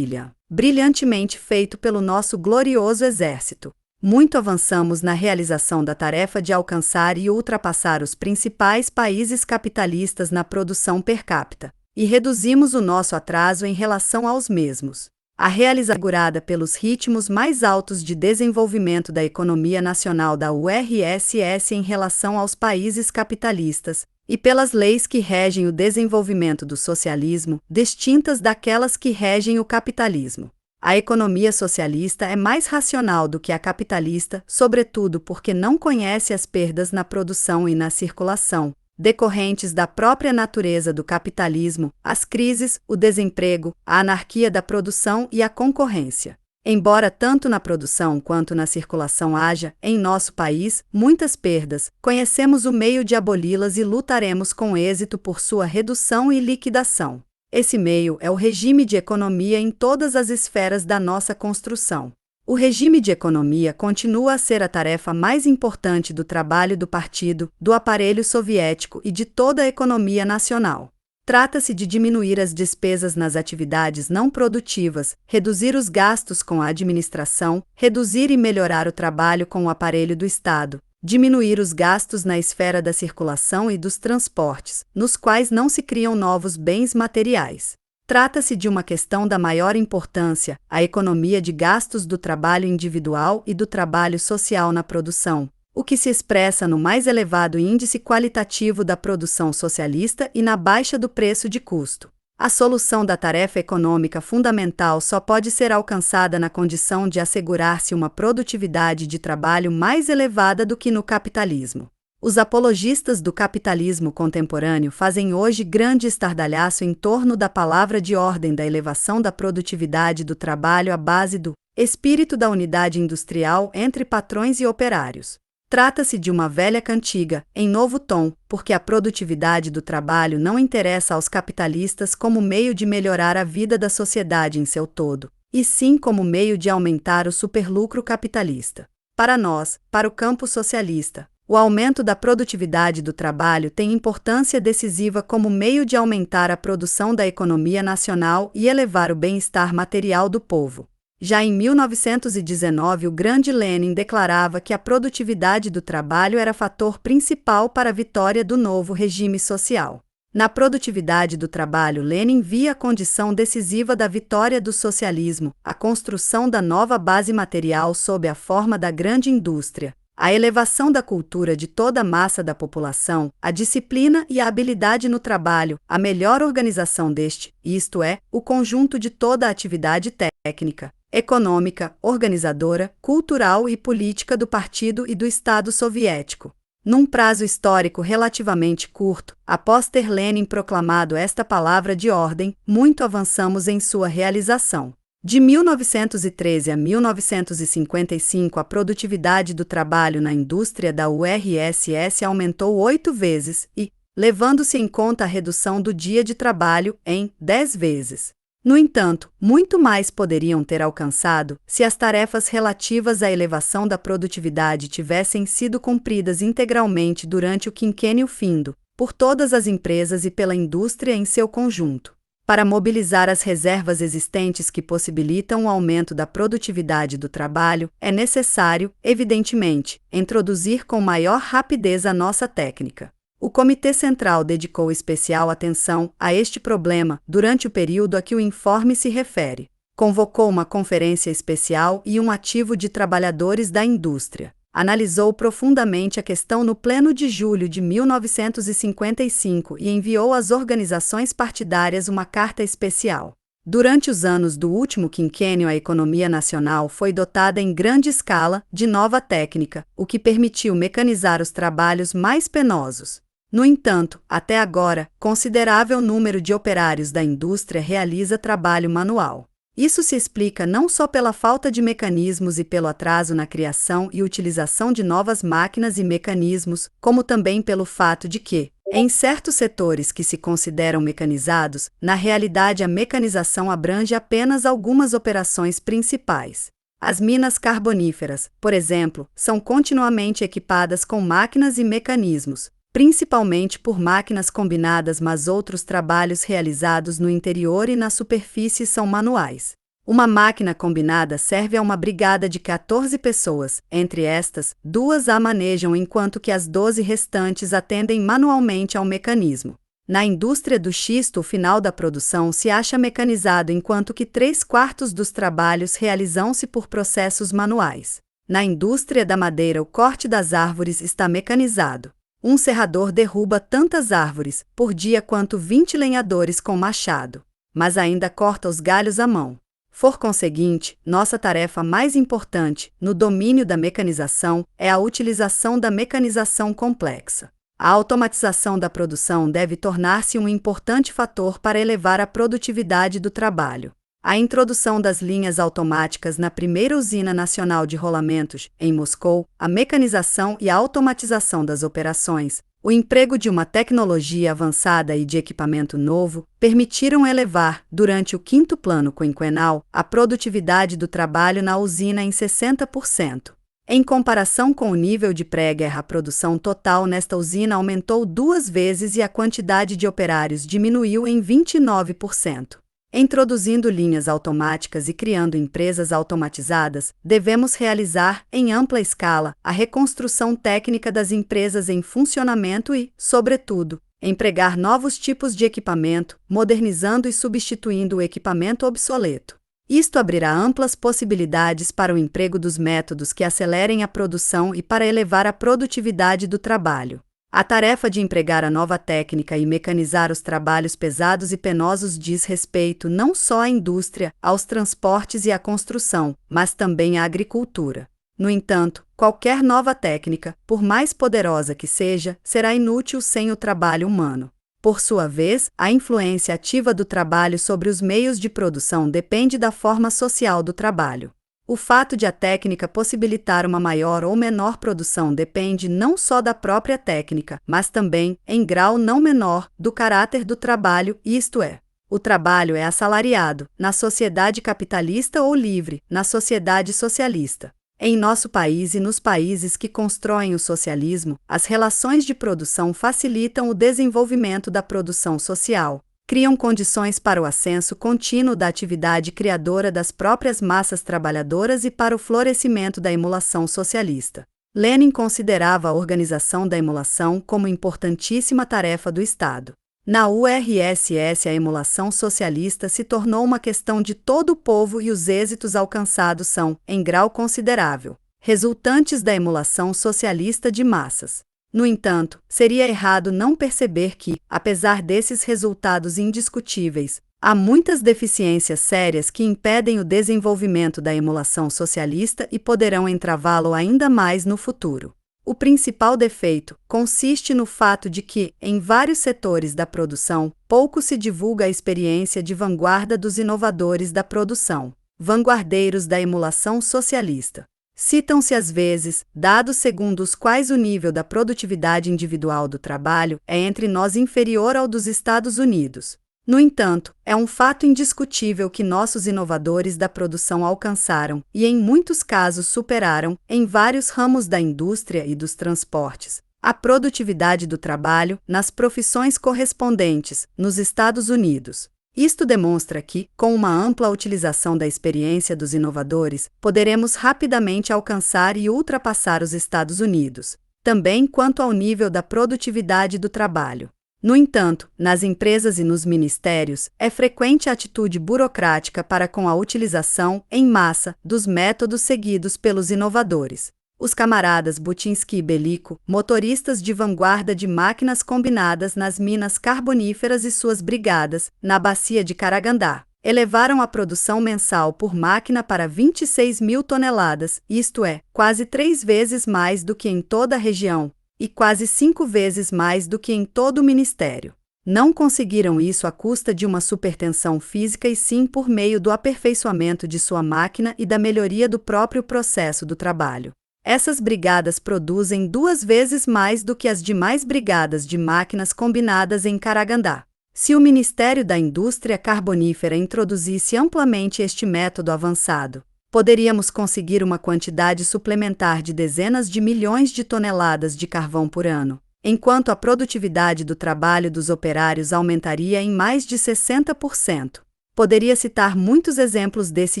brilhantemente feito pelo nosso glorioso exército. Muito avançamos na realização da tarefa de alcançar e ultrapassar os principais países capitalistas na produção per capita, e reduzimos o nosso atraso em relação aos mesmos. A realização assegurada pelos ritmos mais altos de desenvolvimento da economia nacional da URSS em relação aos países capitalistas, e pelas leis que regem o desenvolvimento do socialismo, distintas daquelas que regem o capitalismo. A economia socialista é mais racional do que a capitalista, sobretudo porque não conhece as perdas na produção e na circulação, decorrentes da própria natureza do capitalismo, as crises, o desemprego, a anarquia da produção e a concorrência. Embora tanto na produção quanto na circulação haja, em nosso país, muitas perdas, conhecemos o meio de aboli-las e lutaremos com êxito por sua redução e liquidação. Esse meio é o regime de economia em todas as esferas da nossa construção. O regime de economia continua a ser a tarefa mais importante do trabalho do partido, do aparelho soviético e de toda a economia nacional. Trata-se de diminuir as despesas nas atividades não produtivas, reduzir os gastos com a administração, reduzir e melhorar o trabalho com o aparelho do Estado, diminuir os gastos na esfera da circulação e dos transportes, nos quais não se criam novos bens materiais. Trata-se de uma questão da maior importância, a economia de gastos do trabalho individual e do trabalho social na produção, o que se expressa no mais elevado índice qualitativo da produção socialista e na baixa do preço de custo. A solução da tarefa econômica fundamental só pode ser alcançada na condição de assegurar-se uma produtividade de trabalho mais elevada do que no capitalismo. Os apologistas do capitalismo contemporâneo fazem hoje grande estardalhaço em torno da palavra de ordem da elevação da produtividade do trabalho à base do espírito da unidade industrial entre patrões e operários. Trata-se de uma velha cantiga, em novo tom, porque a produtividade do trabalho não interessa aos capitalistas como meio de melhorar a vida da sociedade em seu todo, e sim como meio de aumentar o superlucro capitalista. Para nós, para o campo socialista, o aumento da produtividade do trabalho tem importância decisiva como meio de aumentar a produção da economia nacional e elevar o bem-estar material do povo. Já em 1919, o grande Lenin declarava que a produtividade do trabalho era fator principal para a vitória do novo regime social. Na produtividade do trabalho, Lenin via a condição decisiva da vitória do socialismo, a construção da nova base material sob a forma da grande indústria, a elevação da cultura de toda a massa da população, a disciplina e a habilidade no trabalho, a melhor organização deste, isto é, o conjunto de toda a atividade técnica, econômica, organizadora, cultural e política do partido e do Estado soviético. Num prazo histórico relativamente curto, após ter Lenin proclamado esta palavra de ordem, muito avançamos em sua realização. De 1913 a 1955, a produtividade do trabalho na indústria da URSS aumentou 8 vezes e, levando-se em conta a redução do dia de trabalho, em 10 vezes. No entanto, muito mais poderiam ter alcançado se as tarefas relativas à elevação da produtividade tivessem sido cumpridas integralmente durante o quinquênio findo, por todas as empresas e pela indústria em seu conjunto. Para mobilizar as reservas existentes que possibilitam o aumento da produtividade do trabalho, é necessário, evidentemente, introduzir com maior rapidez a nossa técnica. O Comitê Central dedicou especial atenção a este problema durante o período a que o informe se refere. Convocou uma conferência especial e um ativo de trabalhadores da indústria. Analisou profundamente a questão no pleno de julho de 1955 e enviou às organizações partidárias uma carta especial. Durante os anos do último quinquênio, a economia nacional foi dotada em grande escala de nova técnica, o que permitiu mecanizar os trabalhos mais penosos. No entanto, até agora, considerável número de operários da indústria realiza trabalho manual. Isso se explica não só pela falta de mecanismos e pelo atraso na criação e utilização de novas máquinas e mecanismos, como também pelo fato de que, em certos setores que se consideram mecanizados, na realidade a mecanização abrange apenas algumas operações principais. As minas carboníferas, por exemplo, são continuamente equipadas com máquinas e mecanismos, principalmente por máquinas combinadas, mas outros trabalhos realizados no interior e na superfície são manuais. Uma máquina combinada serve a uma brigada de 14 pessoas, entre estas, 2 a manejam enquanto que as 12 restantes atendem manualmente ao mecanismo. Na indústria do xisto, o final da produção se acha mecanizado enquanto que 3/4 dos trabalhos realizam-se por processos manuais. Na indústria da madeira, o corte das árvores está mecanizado. Um serrador derruba tantas árvores por dia quanto 20 lenhadores com machado, mas ainda corta os galhos à mão. Por conseguinte, nossa tarefa mais importante, no domínio da mecanização, é a utilização da mecanização complexa. A automatização da produção deve tornar-se um importante fator para elevar a produtividade do trabalho. A introdução das linhas automáticas na primeira usina nacional de rolamentos, em Moscou, a mecanização e a automatização das operações, o emprego de uma tecnologia avançada e de equipamento novo, permitiram elevar, durante o 5º plano quinquenal, a produtividade do trabalho na usina em 60%. Em comparação com o nível de pré-guerra, a produção total nesta usina aumentou 2 vezes e a quantidade de operários diminuiu em 29%. Introduzindo linhas automáticas e criando empresas automatizadas, devemos realizar, em ampla escala, a reconstrução técnica das empresas em funcionamento e, sobretudo, empregar novos tipos de equipamento, modernizando e substituindo o equipamento obsoleto. Isto abrirá amplas possibilidades para o emprego dos métodos que acelerem a produção e para elevar a produtividade do trabalho. A tarefa de empregar a nova técnica e mecanizar os trabalhos pesados e penosos diz respeito não só à indústria, aos transportes e à construção, mas também à agricultura. No entanto, qualquer nova técnica, por mais poderosa que seja, será inútil sem o trabalho humano. Por sua vez, a influência ativa do trabalho sobre os meios de produção depende da forma social do trabalho. O fato de a técnica possibilitar uma maior ou menor produção depende não só da própria técnica, mas também, em grau não menor, do caráter do trabalho, isto é, o trabalho é assalariado, na sociedade capitalista ou livre, na sociedade socialista. Em nosso país e nos países que constroem o socialismo, as relações de produção facilitam o desenvolvimento da produção social. Criam condições para o ascenso contínuo da atividade criadora das próprias massas trabalhadoras e para o florescimento da emulação socialista. Lenin considerava a organização da emulação como importantíssima tarefa do Estado. Na URSS, a emulação socialista se tornou uma questão de todo o povo e os êxitos alcançados são, em grau considerável, resultantes da emulação socialista de massas. No entanto, seria errado não perceber que, apesar desses resultados indiscutíveis, há muitas deficiências sérias que impedem o desenvolvimento da emulação socialista e poderão entravá-lo ainda mais no futuro. O principal defeito consiste no fato de que, em vários setores da produção, pouco se divulga a experiência de vanguarda dos inovadores da produção, vanguardeiros da emulação socialista. Citam-se às vezes dados segundo os quais o nível da produtividade individual do trabalho é entre nós inferior ao dos Estados Unidos. No entanto, é um fato indiscutível que nossos inovadores da produção alcançaram, e em muitos casos superaram, em vários ramos da indústria e dos transportes, a produtividade do trabalho nas profissões correspondentes, nos Estados Unidos. Isto demonstra que, com uma ampla utilização da experiência dos inovadores, poderemos rapidamente alcançar e ultrapassar os Estados Unidos, também quanto ao nível da produtividade do trabalho. No entanto, nas empresas e nos ministérios, é frequente a atitude burocrática para com a utilização, em massa, dos métodos seguidos pelos inovadores. Os camaradas Butinsky e Belico, motoristas de vanguarda de máquinas combinadas nas minas carboníferas e suas brigadas, na bacia de Karagandá, elevaram a produção mensal por máquina para 26 mil toneladas, isto é, quase 3 vezes mais do que em toda a região, e quase 5 vezes mais do que em todo o ministério. Não conseguiram isso à custa de uma supertensão física e sim por meio do aperfeiçoamento de sua máquina e da melhoria do próprio processo do trabalho. Essas brigadas produzem 2 vezes mais do que as demais brigadas de máquinas combinadas em Karagandá. Se o Ministério da Indústria Carbonífera introduzisse amplamente este método avançado, poderíamos conseguir uma quantidade suplementar de dezenas de milhões de toneladas de carvão por ano, enquanto a produtividade do trabalho dos operários aumentaria em mais de 60%. Poderia citar muitos exemplos desse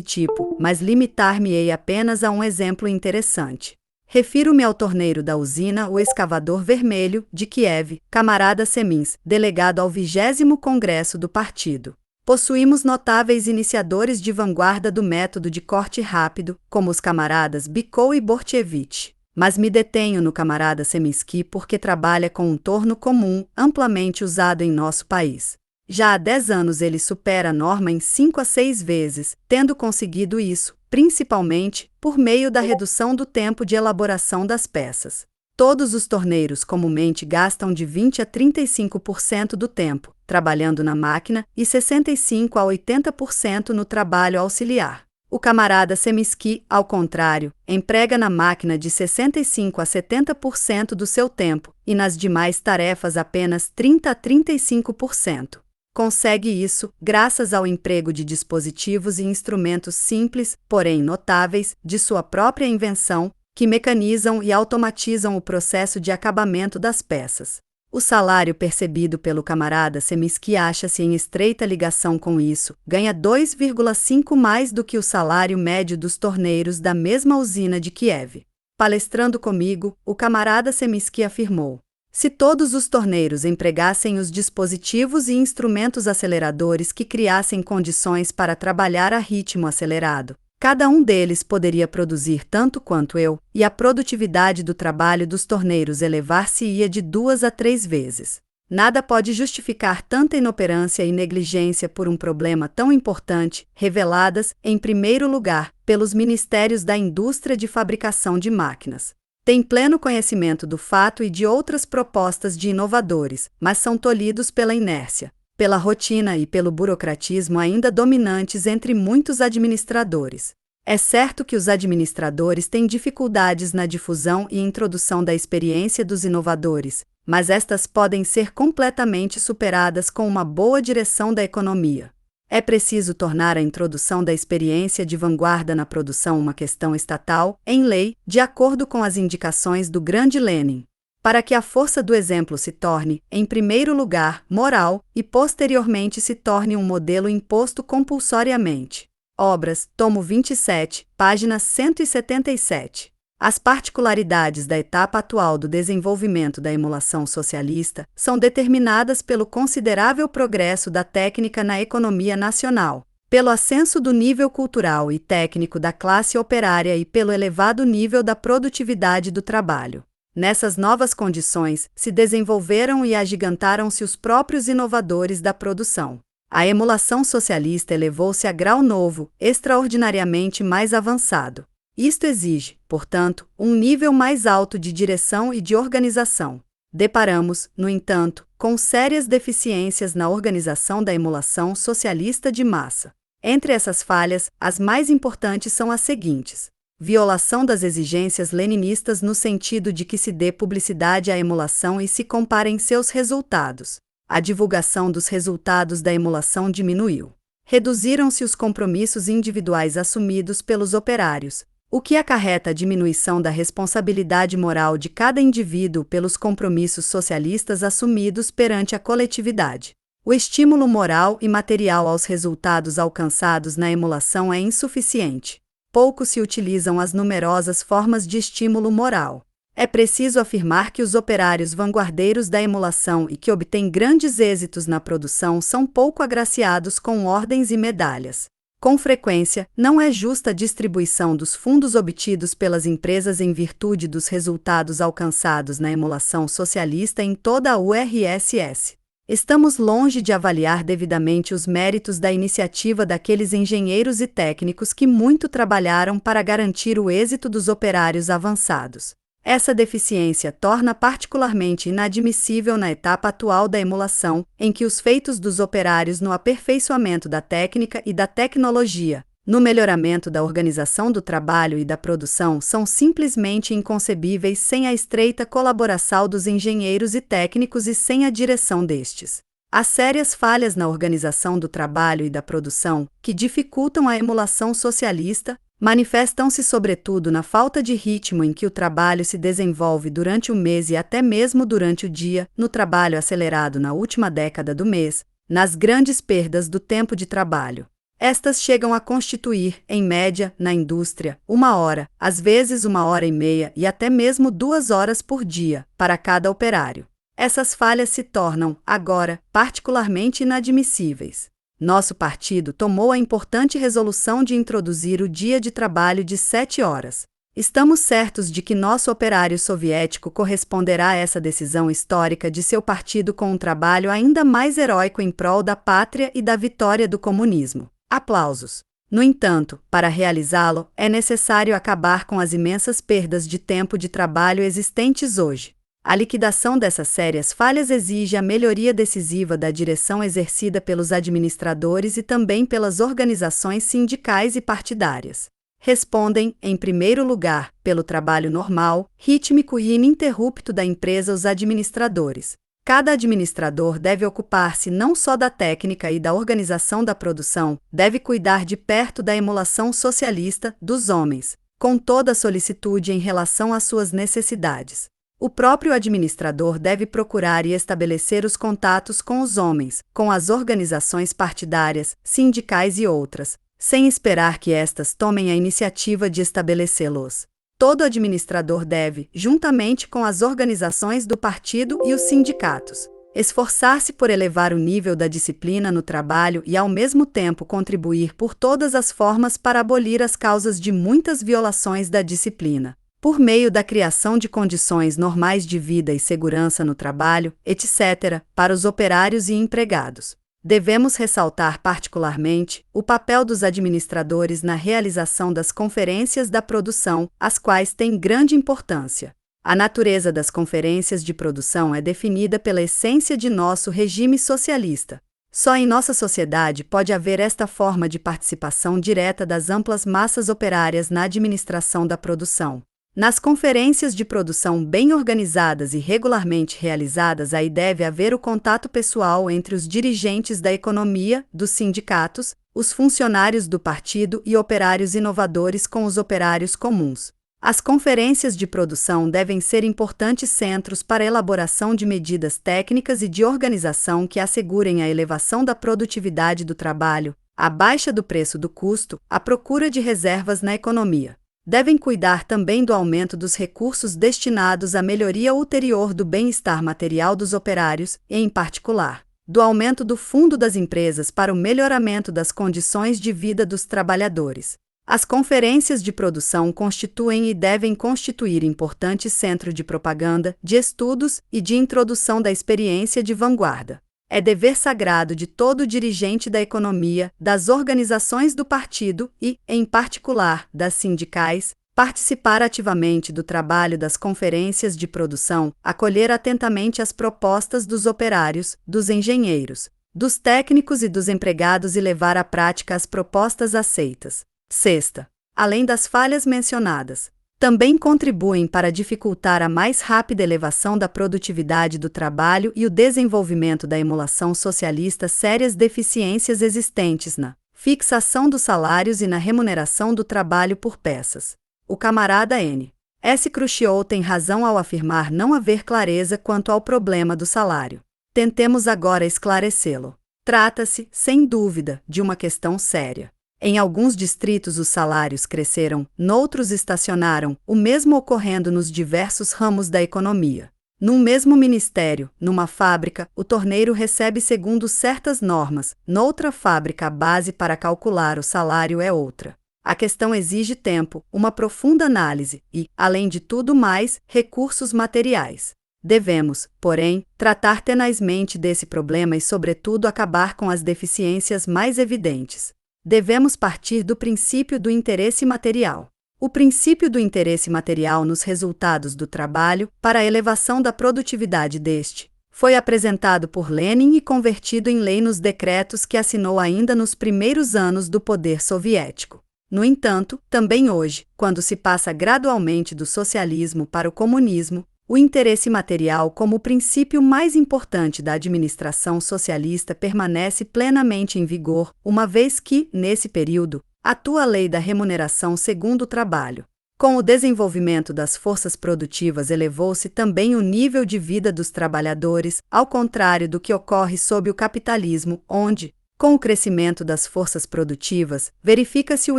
tipo, mas limitar-me-ei apenas a um exemplo interessante. Refiro-me ao torneiro da usina O Escavador Vermelho, de Kiev, camarada Semins, delegado ao 20º Congresso do Partido. Possuímos notáveis iniciadores de vanguarda do método de corte rápido, como os camaradas Bikov e Bortchevich. Mas me detenho no camarada Seminsky porque trabalha com um torno comum, amplamente usado em nosso país. Já há 10 anos ele supera a norma em 5 a 6 vezes, tendo conseguido isso, principalmente, por meio da redução do tempo de elaboração das peças. Todos os torneiros comumente gastam de 20 a 35% do tempo trabalhando na máquina e 65 a 80% no trabalho auxiliar. O camarada Seminsky, ao contrário, emprega na máquina de 65 a 70% do seu tempo e nas demais tarefas apenas 30 a 35%. Consegue isso graças ao emprego de dispositivos e instrumentos simples, porém notáveis, de sua própria invenção, que mecanizam e automatizam o processo de acabamento das peças. O salário percebido pelo camarada Seminsky acha-se em estreita ligação com isso, ganha 2,5 mais do que o salário médio dos torneiros da mesma usina de Kiev. Palestrando comigo, o camarada Seminsky afirmou: se todos os torneiros empregassem os dispositivos e instrumentos aceleradores que criassem condições para trabalhar a ritmo acelerado, cada um deles poderia produzir tanto quanto eu, e a produtividade do trabalho dos torneiros elevar-se-ia de 2 a 3 vezes. Nada pode justificar tanta inoperância e negligência por um problema tão importante, reveladas, em primeiro lugar, pelos ministérios da indústria de fabricação de máquinas. Têm pleno conhecimento do fato e de outras propostas de inovadores, mas são tolhidos pela inércia, pela rotina e pelo burocratismo ainda dominantes entre muitos administradores. É certo que os administradores têm dificuldades na difusão e introdução da experiência dos inovadores, mas estas podem ser completamente superadas com uma boa direção da economia. É preciso tornar a introdução da experiência de vanguarda na produção uma questão estatal, em lei, de acordo com as indicações do grande Lenin, para que a força do exemplo se torne, em primeiro lugar, moral e posteriormente se torne um modelo imposto compulsoriamente. Obras, tomo 27, página 177. As particularidades da etapa atual do desenvolvimento da emulação socialista são determinadas pelo considerável progresso da técnica na economia nacional, pelo ascenso do nível cultural e técnico da classe operária e pelo elevado nível da produtividade do trabalho. Nessas novas condições, se desenvolveram e agigantaram-se os próprios inovadores da produção. A emulação socialista elevou-se a grau novo, extraordinariamente mais avançado. Isto exige, portanto, um nível mais alto de direção e de organização. Deparamos, no entanto, com sérias deficiências na organização da emulação socialista de massa. Entre essas falhas, as mais importantes são as seguintes: violação das exigências leninistas no sentido de que se dê publicidade à emulação e se comparem seus resultados. A divulgação dos resultados da emulação diminuiu. Reduziram-se os compromissos individuais assumidos pelos operários, o que acarreta a diminuição da responsabilidade moral de cada indivíduo pelos compromissos socialistas assumidos perante a coletividade. O estímulo moral e material aos resultados alcançados na emulação é insuficiente. Pouco se utilizam as numerosas formas de estímulo moral. É preciso afirmar que os operários vanguardeiros da emulação e que obtêm grandes êxitos na produção são pouco agraciados com ordens e medalhas. Com frequência, não é justa a distribuição dos fundos obtidos pelas empresas em virtude dos resultados alcançados na emulação socialista em toda a URSS. Estamos longe de avaliar devidamente os méritos da iniciativa daqueles engenheiros e técnicos que muito trabalharam para garantir o êxito dos operários avançados. Essa deficiência torna particularmente inadmissível na etapa atual da emulação, em que os feitos dos operários no aperfeiçoamento da técnica e da tecnologia, no melhoramento da organização do trabalho e da produção são simplesmente inconcebíveis sem a estreita colaboração dos engenheiros e técnicos e sem a direção destes. Há sérias falhas na organização do trabalho e da produção, que dificultam a emulação socialista, manifestam-se sobretudo na falta de ritmo em que o trabalho se desenvolve durante o mês e até mesmo durante o dia, no trabalho acelerado na última década do mês, nas grandes perdas do tempo de trabalho. Estas chegam a constituir, em média, na indústria, 1 hora, às vezes 1 hora e meia e até mesmo 2 horas por dia, para cada operário. Essas falhas se tornam, agora, particularmente inadmissíveis. Nosso partido tomou a importante resolução de introduzir o dia de trabalho de 7 horas. Estamos certos de que nosso operário soviético corresponderá a essa decisão histórica de seu partido com um trabalho ainda mais heróico em prol da pátria e da vitória do comunismo. Aplausos. No entanto, para realizá-lo, é necessário acabar com as imensas perdas de tempo de trabalho existentes hoje. A liquidação dessas sérias falhas exige a melhoria decisiva da direção exercida pelos administradores e também pelas organizações sindicais e partidárias. Respondem, em primeiro lugar, pelo trabalho normal, rítmico e ininterrupto da empresa os administradores. Cada administrador deve ocupar-se não só da técnica e da organização da produção, deve cuidar de perto da emulação socialista dos homens, com toda a solicitude em relação às suas necessidades. O próprio administrador deve procurar e estabelecer os contatos com os homens, com as organizações partidárias, sindicais e outras, sem esperar que estas tomem a iniciativa de estabelecê-los. Todo administrador deve, juntamente com as organizações do partido e os sindicatos, esforçar-se por elevar o nível da disciplina no trabalho e, ao mesmo tempo, contribuir por todas as formas para abolir as causas de muitas violações da disciplina, por meio da criação de condições normais de vida e segurança no trabalho, etc., para os operários e empregados. Devemos ressaltar particularmente o papel dos administradores na realização das conferências da produção, as quais têm grande importância. A natureza das conferências de produção é definida pela essência de nosso regime socialista. Só em nossa sociedade pode haver esta forma de participação direta das amplas massas operárias na administração da produção. Nas conferências de produção bem organizadas e regularmente realizadas, aí deve haver o contato pessoal entre os dirigentes da economia, dos sindicatos, os funcionários do partido e operários inovadores com os operários comuns. As conferências de produção devem ser importantes centros para a elaboração de medidas técnicas e de organização que assegurem a elevação da produtividade do trabalho, a baixa do preço do custo, a procura de reservas na economia. Devem cuidar também do aumento dos recursos destinados à melhoria ulterior do bem-estar material dos operários e, em particular, do aumento do fundo das empresas para o melhoramento das condições de vida dos trabalhadores. As conferências de produção constituem e devem constituir importante centro de propaganda, de estudos e de introdução da experiência de vanguarda. É dever sagrado de todo dirigente da economia, das organizações do partido e, em particular, das sindicais, participar ativamente do trabalho das conferências de produção, acolher atentamente as propostas dos operários, dos engenheiros, dos técnicos e dos empregados e levar à prática as propostas aceitas. Sexta. Além das falhas mencionadas, também contribuem para dificultar a mais rápida elevação da produtividade do trabalho e o desenvolvimento da emulação socialista sérias deficiências existentes na fixação dos salários e na remuneração do trabalho por peças. O camarada N. S. Khrushchev tem razão ao afirmar não haver clareza quanto ao problema do salário. Tentemos agora esclarecê-lo. Trata-se, sem dúvida, de uma questão séria. Em alguns distritos os salários cresceram, noutros estacionaram, o mesmo ocorrendo nos diversos ramos da economia. Num mesmo ministério, numa fábrica, o torneiro recebe segundo certas normas, noutra fábrica a base para calcular o salário é outra. A questão exige tempo, uma profunda análise e, além de tudo mais, recursos materiais. Devemos, porém, tratar tenazmente desse problema e, sobretudo, acabar com as deficiências mais evidentes. Devemos partir do princípio do interesse material. O princípio do interesse material nos resultados do trabalho, para a elevação da produtividade deste, foi apresentado por Lenin e convertido em lei nos decretos que assinou ainda nos primeiros anos do poder soviético. No entanto, também hoje, quando se passa gradualmente do socialismo para o comunismo, o interesse material como o princípio mais importante da administração socialista permanece plenamente em vigor, uma vez que, nesse período, atua a lei da remuneração segundo o trabalho. Com o desenvolvimento das forças produtivas elevou-se também o nível de vida dos trabalhadores, ao contrário do que ocorre sob o capitalismo, onde, com o crescimento das forças produtivas, verifica-se o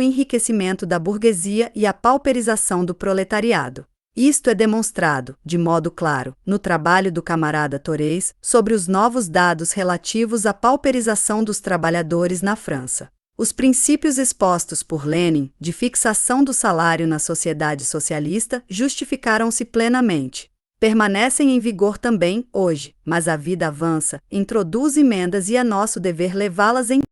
enriquecimento da burguesia e a pauperização do proletariado. Isto é demonstrado, de modo claro, no trabalho do camarada Thorez sobre os novos dados relativos à pauperização dos trabalhadores na França. Os princípios expostos por Lenin, de fixação do salário na sociedade socialista, justificaram-se plenamente. Permanecem em vigor também, hoje, mas a vida avança, introduz emendas e é nosso dever levá-las em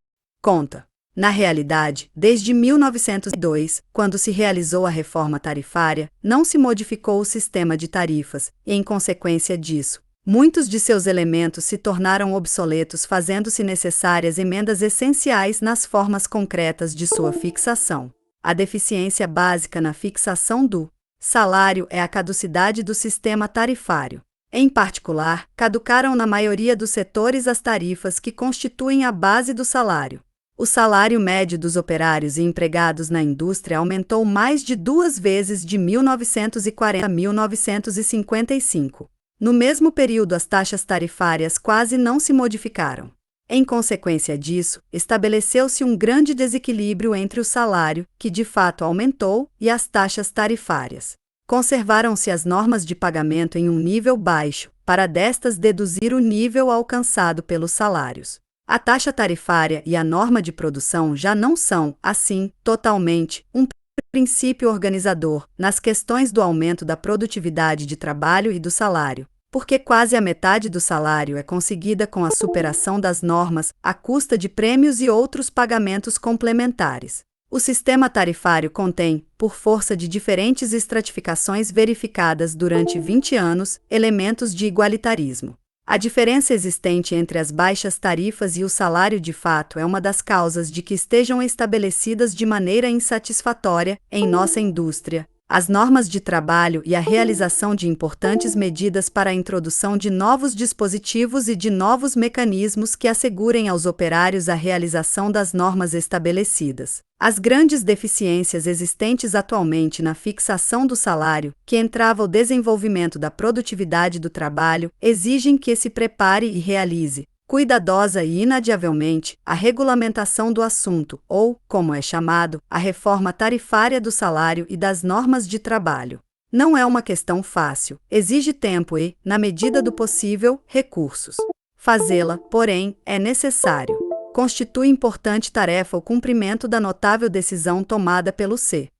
conta. Na realidade, desde 1902, quando se realizou a reforma tarifária, não se modificou o sistema de tarifas, e, em consequência disso, muitos de seus elementos se tornaram obsoletos, fazendo-se necessárias emendas essenciais nas formas concretas de sua fixação. A deficiência básica na fixação do salário é a caducidade do sistema tarifário. Em particular, caducaram na maioria dos setores as tarifas que constituem a base do salário. O salário médio dos operários e empregados na indústria aumentou mais de 2 vezes de 1940 a 1955. No mesmo período, as taxas tarifárias quase não se modificaram. Em consequência disso, estabeleceu-se um grande desequilíbrio entre o salário, que de fato aumentou, e as taxas tarifárias. Conservaram-se as normas de pagamento em um nível baixo, para destas deduzir o nível alcançado pelos salários. A taxa tarifária e a norma de produção já não são, assim, totalmente, um princípio organizador nas questões do aumento da produtividade de trabalho e do salário, porque quase a metade do salário é conseguida com a superação das normas, à custa de prêmios e outros pagamentos complementares. O sistema tarifário contém, por força de diferentes estratificações verificadas durante 20 anos, elementos de igualitarismo. A diferença existente entre as baixas tarifas e o salário de fato é uma das causas de que estejam estabelecidas de maneira insatisfatória, em nossa indústria, as normas de trabalho e a realização de importantes medidas para a introdução de novos dispositivos e de novos mecanismos que assegurem aos operários a realização das normas estabelecidas. As grandes deficiências existentes atualmente na fixação do salário, que entrava o desenvolvimento da produtividade do trabalho, exigem que se prepare e realize, cuidadosa e inadiavelmente, a regulamentação do assunto, ou, como é chamado, a reforma tarifária do salário e das normas de trabalho. Não é uma questão fácil, exige tempo e, na medida do possível, recursos. Fazê-la, porém, é necessário. Constitui importante tarefa o cumprimento da notável decisão tomada pelo C.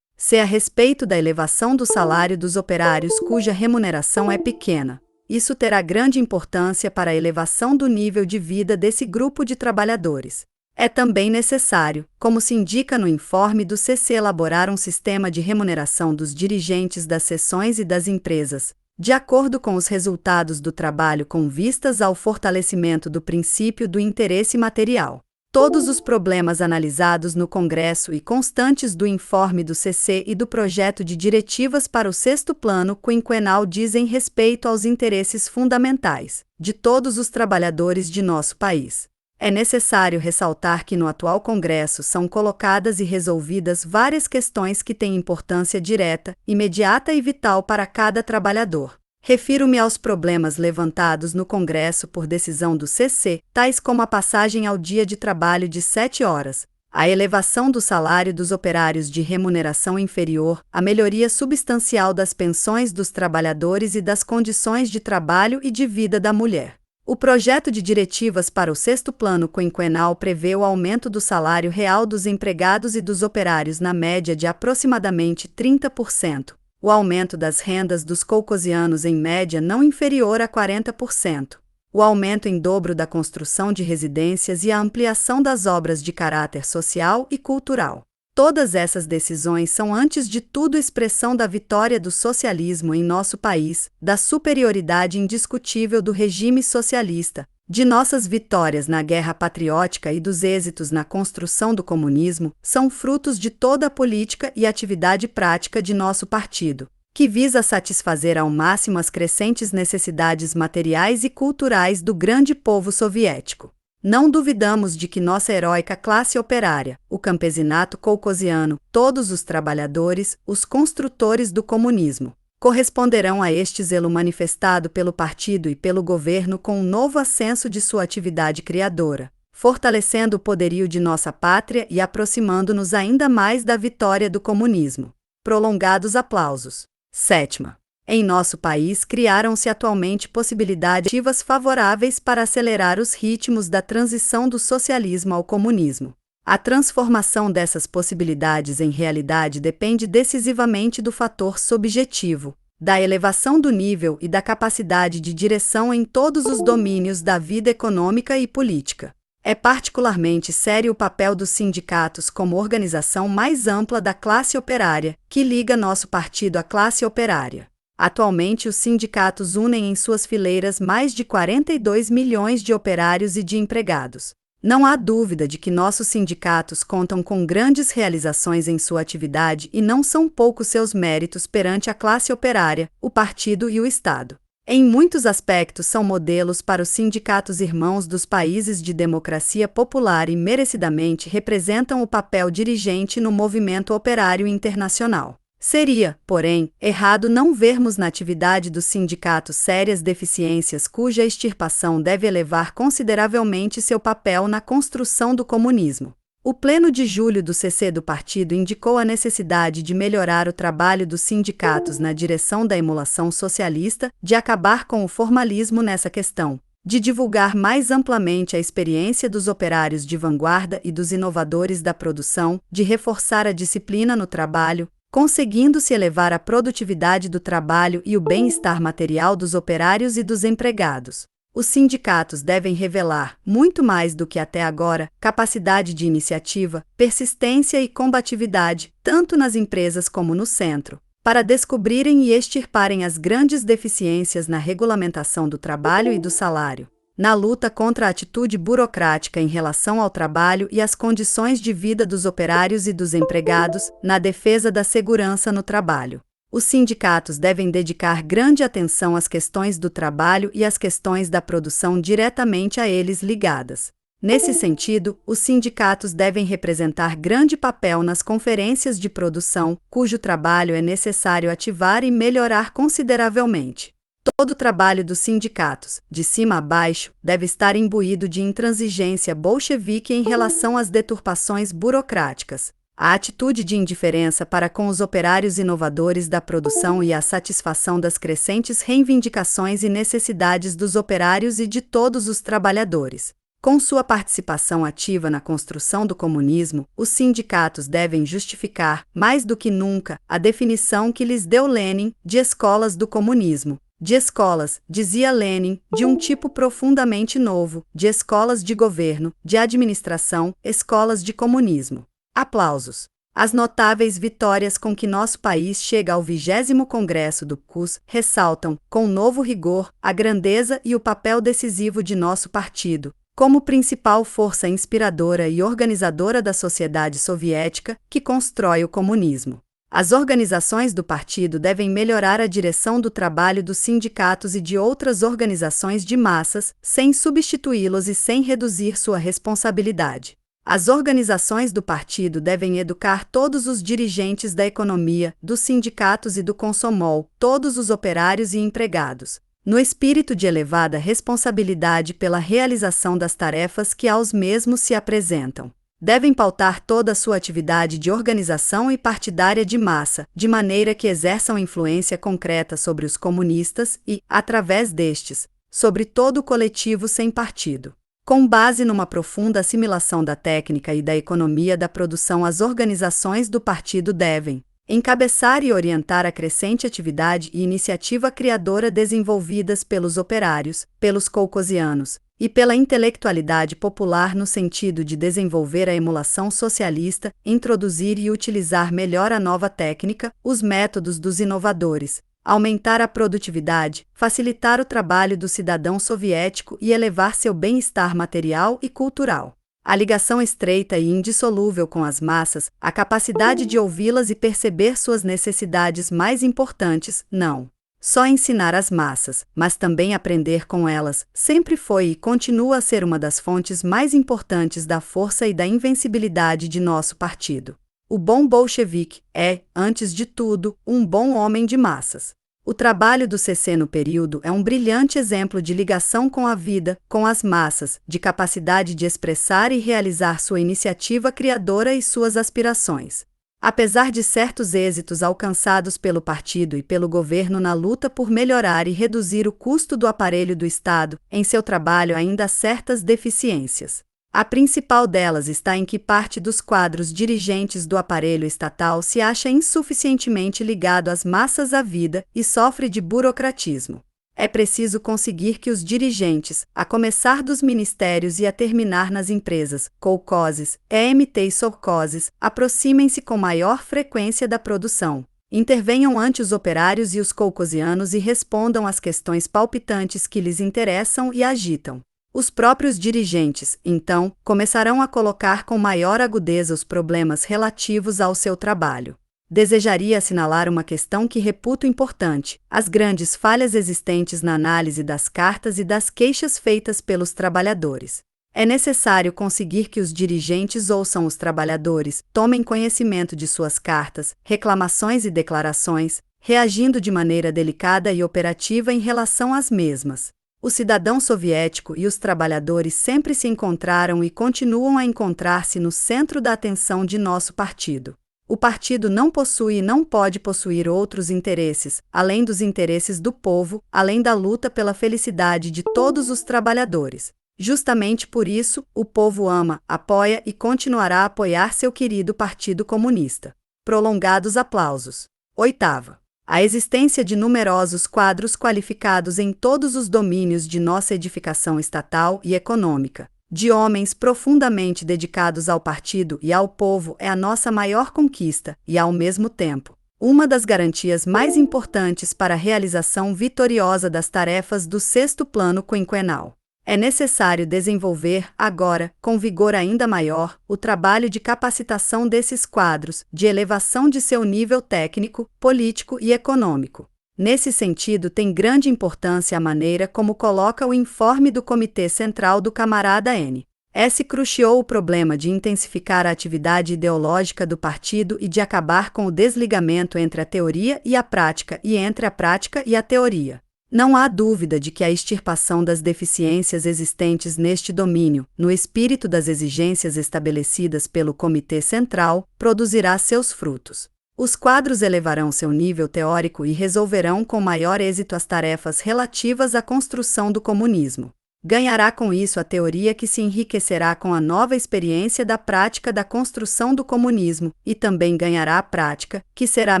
a respeito da elevação do salário dos operários cuja remuneração é pequena. Isso terá grande importância para a elevação do nível de vida desse grupo de trabalhadores. É também necessário, como se indica no informe do CC, elaborar um sistema de remuneração dos dirigentes das seções e das empresas, de acordo com os resultados do trabalho com vistas ao fortalecimento do princípio do interesse material. Todos os problemas analisados no Congresso e constantes do informe do CC e do projeto de diretivas para o 6º Plano Quinquenal dizem respeito aos interesses fundamentais de todos os trabalhadores de nosso país. É necessário ressaltar que no atual Congresso são colocadas e resolvidas várias questões que têm importância direta, imediata e vital para cada trabalhador. Refiro-me aos problemas levantados no Congresso por decisão do CC, tais como a passagem ao dia de trabalho de 7 horas, A elevação do salário dos operários de remuneração inferior, a melhoria substancial das pensões dos trabalhadores e das condições de trabalho e de vida da mulher. O projeto de diretivas para o sexto plano quinquenal prevê o aumento do salário real dos empregados e dos operários na média de aproximadamente 30%, o aumento das rendas dos caucasianos em média não inferior a 40%, o aumento em dobro da construção de residências e a ampliação das obras de caráter social e cultural. Todas essas decisões são, antes de tudo, expressão da vitória do socialismo em nosso país, da superioridade indiscutível do regime socialista, de nossas vitórias na guerra patriótica e dos êxitos na construção do comunismo, são frutos de toda a política e atividade prática de nosso partido, que visa satisfazer ao máximo as crescentes necessidades materiais e culturais do grande povo soviético. Não duvidamos de que nossa heróica classe operária, o campesinato caucasiano, todos os trabalhadores, os construtores do comunismo, corresponderão a este zelo manifestado pelo partido e pelo governo com um novo ascenso de sua atividade criadora, fortalecendo o poderio de nossa pátria e aproximando-nos ainda mais da vitória do comunismo. Prolongados aplausos. 7ª. Em nosso país criaram-se atualmente possibilidades favoráveis para acelerar os ritmos da transição do socialismo ao comunismo. A transformação dessas possibilidades em realidade depende decisivamente do fator subjetivo, da elevação do nível e da capacidade de direção em todos os domínios da vida econômica e política. É particularmente sério o papel dos sindicatos como organização mais ampla da classe operária, que liga nosso partido à classe operária. Atualmente, os sindicatos unem em suas fileiras mais de 42 milhões de operários e de empregados. Não há dúvida de que nossos sindicatos contam com grandes realizações em sua atividade e não são poucos seus méritos perante a classe operária, o partido e o Estado. Em muitos aspectos são modelos para os sindicatos irmãos dos países de democracia popular e merecidamente representam o papel dirigente no movimento operário internacional. Seria, porém, errado não vermos na atividade dos sindicatos sérias deficiências cuja extirpação deve elevar consideravelmente seu papel na construção do comunismo. O Pleno de Julho do CC do partido indicou a necessidade de melhorar o trabalho dos sindicatos na direção da emulação socialista, de acabar com o formalismo nessa questão, de divulgar mais amplamente a experiência dos operários de vanguarda e dos inovadores da produção, de reforçar a disciplina no trabalho, conseguindo-se elevar a produtividade do trabalho e o bem-estar material dos operários e dos empregados. Os sindicatos devem revelar, muito mais do que até agora, capacidade de iniciativa, persistência e combatividade, tanto nas empresas como no centro, para descobrirem e extirparem as grandes deficiências na regulamentação do trabalho e do salário, na luta contra a atitude burocrática em relação ao trabalho e às condições de vida dos operários e dos empregados, na defesa da segurança no trabalho. Os sindicatos devem dedicar grande atenção às questões do trabalho e às questões da produção diretamente a eles ligadas. Nesse sentido, os sindicatos devem representar grande papel nas conferências de produção, cujo trabalho é necessário ativar e melhorar consideravelmente. Todo o trabalho dos sindicatos, de cima a baixo, deve estar imbuído de intransigência bolchevique em relação às deturpações burocráticas. A atitude de indiferença para com os operários inovadores da produção e a satisfação das crescentes reivindicações e necessidades dos operários e de todos os trabalhadores. Com sua participação ativa na construção do comunismo, os sindicatos devem justificar, mais do que nunca, a definição que lhes deu Lenin de escolas do comunismo. De escolas, dizia Lenin, de um tipo profundamente novo, de escolas de governo, de administração, escolas de comunismo. Aplausos. As notáveis vitórias com que nosso país chega ao 20º Congresso do CUS ressaltam, com novo rigor, a grandeza e o papel decisivo de nosso partido, como principal força inspiradora e organizadora da sociedade soviética que constrói o comunismo. As organizações do partido devem melhorar a direção do trabalho dos sindicatos e de outras organizações de massas, sem substituí-los e sem reduzir sua responsabilidade. As organizações do partido devem educar todos os dirigentes da economia, dos sindicatos e do Komsomol, todos os operários e empregados, no espírito de elevada responsabilidade pela realização das tarefas que aos mesmos se apresentam. devem pautar toda a sua atividade de organização e partidária de massa, de maneira que exerçam influência concreta sobre os comunistas e, através destes, sobre todo o coletivo sem partido. Com base numa profunda assimilação da técnica e da economia da produção, as organizações do partido devem encabeçar e orientar a crescente atividade e iniciativa criadora desenvolvidas pelos operários, pelos caucasianos, e pela intelectualidade popular no sentido de desenvolver a emulação socialista, introduzir e utilizar melhor a nova técnica, os métodos dos inovadores, aumentar a produtividade, facilitar o trabalho do cidadão soviético e elevar seu bem-estar material e cultural. A ligação estreita e indissolúvel com as massas, a capacidade de ouvi-las e perceber suas necessidades mais importantes, não só ensinar as massas, mas também aprender com elas, sempre foi e continua a ser uma das fontes mais importantes da força e da invencibilidade de nosso partido. O bom bolchevique é, antes de tudo, um bom homem de massas. O trabalho do CC no período é um brilhante exemplo de ligação com a vida, com as massas, de capacidade de expressar e realizar sua iniciativa criadora e suas aspirações. Apesar de certos êxitos alcançados pelo partido e pelo governo na luta por melhorar e reduzir o custo do aparelho do Estado, em seu trabalho ainda há certas deficiências. A principal delas está em que parte dos quadros dirigentes do aparelho estatal se acha insuficientemente ligado às massas à vida e sofre de burocratismo. É preciso conseguir que os dirigentes, a começar dos ministérios e a terminar nas empresas, colcoses, EMT e sovcoses, aproximem-se com maior frequência da produção. Intervenham ante os operários e os colcosianos e respondam às questões palpitantes que lhes interessam e agitam. Os próprios dirigentes, então, começarão a colocar com maior agudeza os problemas relativos ao seu trabalho. Desejaria assinalar uma questão que reputo importante: as grandes falhas existentes na análise das cartas e das queixas feitas pelos trabalhadores. É necessário conseguir que os dirigentes ouçam os trabalhadores, tomem conhecimento de suas cartas, reclamações e declarações, reagindo de maneira delicada e operativa em relação às mesmas. O cidadão soviético e os trabalhadores sempre se encontraram e continuam a encontrar-se no centro da atenção de nosso partido. O partido não possui e não pode possuir outros interesses, além dos interesses do povo, além da luta pela felicidade de todos os trabalhadores. Justamente por isso, o povo ama, apoia e continuará a apoiar seu querido Partido Comunista. Prolongados aplausos. 8ª. A existência de numerosos quadros qualificados em todos os domínios de nossa edificação estatal e econômica, de homens profundamente dedicados ao partido e ao povo, é a nossa maior conquista e, ao mesmo tempo, uma das garantias mais importantes para a realização vitoriosa das tarefas do 6º Plano Quinquenal. É necessário desenvolver, agora, com vigor ainda maior, o trabalho de capacitação desses quadros, de elevação de seu nível técnico, político e econômico. Nesse sentido, tem grande importância a maneira como coloca o informe do Comitê Central do camarada N. S. cruciou o problema de intensificar a atividade ideológica do partido e de acabar com o desligamento entre a teoria e a prática e entre a prática e a teoria. Não há dúvida de que a extirpação das deficiências existentes neste domínio, no espírito das exigências estabelecidas pelo Comitê Central, produzirá seus frutos. Os quadros elevarão seu nível teórico e resolverão com maior êxito as tarefas relativas à construção do comunismo. Ganhará com isso a teoria, que se enriquecerá com a nova experiência da prática da construção do comunismo, e também ganhará a prática, que será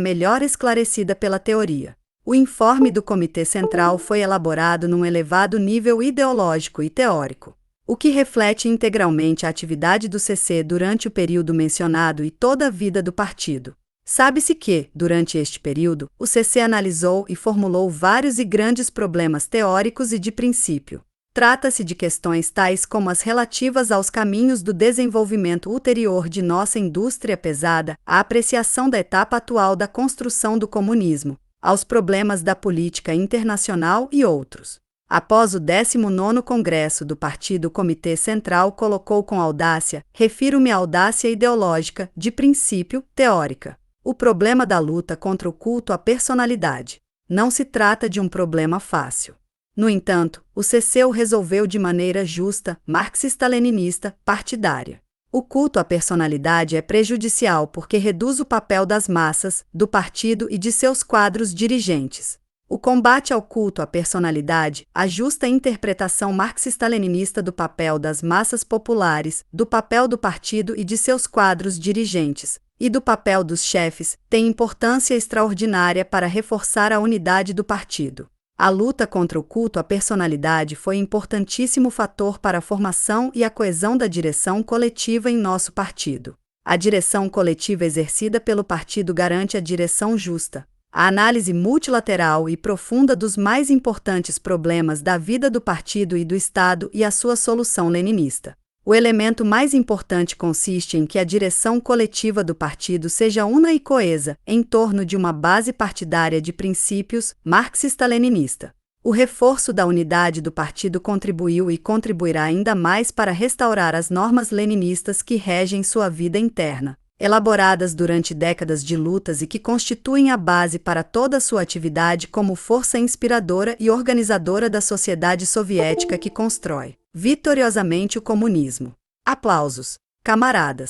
melhor esclarecida pela teoria. O informe do Comitê Central foi elaborado num elevado nível ideológico e teórico, o que reflete integralmente a atividade do CC durante o período mencionado e toda a vida do partido. Sabe-se que, durante este período, o CC analisou e formulou vários e grandes problemas teóricos e de princípio. Trata-se de questões tais como as relativas aos caminhos do desenvolvimento ulterior de nossa indústria pesada, a apreciação da etapa atual da construção do comunismo, aos problemas da política internacional e outros. Após o 19º Congresso do Partido, o Comitê Central colocou com audácia, refiro-me à audácia ideológica, de princípio, teórica, o problema da luta contra o culto à personalidade. Não se trata de um problema fácil. No entanto, o CC o resolveu de maneira justa, marxista-leninista, partidária. O culto à personalidade é prejudicial porque reduz o papel das massas, do partido e de seus quadros dirigentes. O combate ao culto à personalidade, a justa interpretação marxista-leninista do papel das massas populares, do papel do partido e de seus quadros dirigentes, e do papel dos chefes, tem importância extraordinária para reforçar a unidade do partido. A luta contra o culto à personalidade foi importantíssimo fator para a formação e a coesão da direção coletiva em nosso partido. A direção coletiva exercida pelo partido garante a direção justa, a análise multilateral e profunda dos mais importantes problemas da vida do partido e do Estado e a sua solução leninista. O elemento mais importante consiste em que a direção coletiva do partido seja una e coesa, em torno de uma base partidária de princípios marxista-leninista. O reforço da unidade do partido contribuiu e contribuirá ainda mais para restaurar as normas leninistas que regem sua vida interna, elaboradas durante décadas de lutas e que constituem a base para toda a sua atividade como força inspiradora e organizadora da sociedade soviética que constrói vitoriosamente o comunismo. Aplausos, camaradas!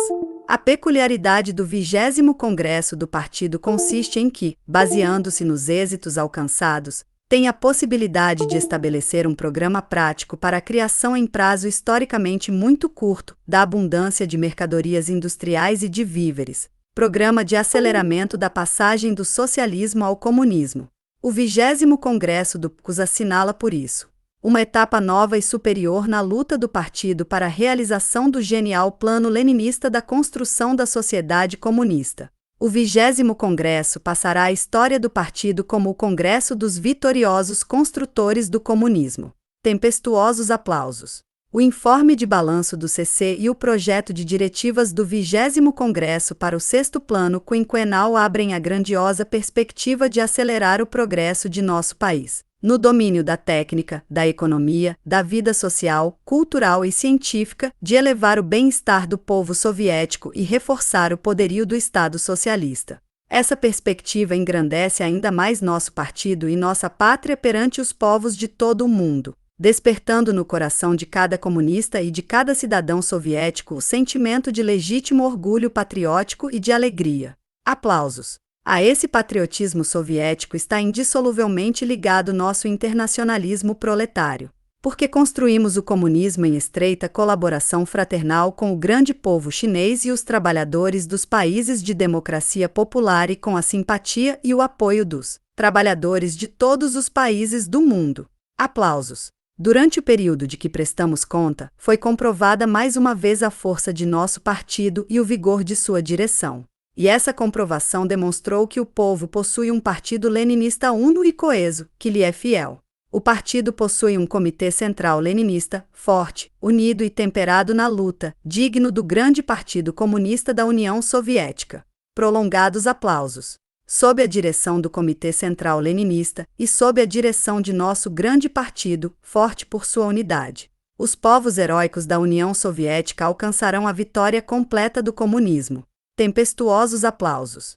A peculiaridade do 20º Congresso do Partido consiste em que, baseando-se nos êxitos alcançados, tem a possibilidade de estabelecer um programa prático para a criação em prazo historicamente muito curto da abundância de mercadorias industriais e de víveres, programa de aceleramento da passagem do socialismo ao comunismo. O 20º Congresso do PCUS assinala por isso uma etapa nova e superior na luta do partido para a realização do genial plano leninista da construção da sociedade comunista. O 20º Congresso passará à história do partido como o Congresso dos vitoriosos construtores do comunismo. Tempestuosos aplausos. O informe de balanço do CC e o projeto de diretivas do 20º Congresso para o sexto plano quinquenal abrem a grandiosa perspectiva de acelerar o progresso de nosso país, no domínio da técnica, da economia, da vida social, cultural e científica, de elevar o bem-estar do povo soviético e reforçar o poderio do Estado socialista. Essa perspectiva engrandece ainda mais nosso partido e nossa pátria perante os povos de todo o mundo, despertando no coração de cada comunista e de cada cidadão soviético o sentimento de legítimo orgulho patriótico e de alegria. Aplausos. A esse patriotismo soviético está indissoluvelmente ligado nosso internacionalismo proletário, porque construímos o comunismo em estreita colaboração fraternal com o grande povo chinês e os trabalhadores dos países de democracia popular e com a simpatia e o apoio dos trabalhadores de todos os países do mundo. Aplausos. Durante o período de que prestamos conta, foi comprovada mais uma vez a força de nosso partido e o vigor de sua direção. E essa comprovação demonstrou que o povo possui um partido leninista uno e coeso, que lhe é fiel. O partido possui um comitê central leninista, forte, unido e temperado na luta, digno do grande Partido Comunista da União Soviética. Prolongados aplausos. Sob a direção do Comitê Central Leninista e sob a direção de nosso grande partido, forte por sua unidade, os povos heróicos da União Soviética alcançarão a vitória completa do comunismo. Tempestuosos aplausos.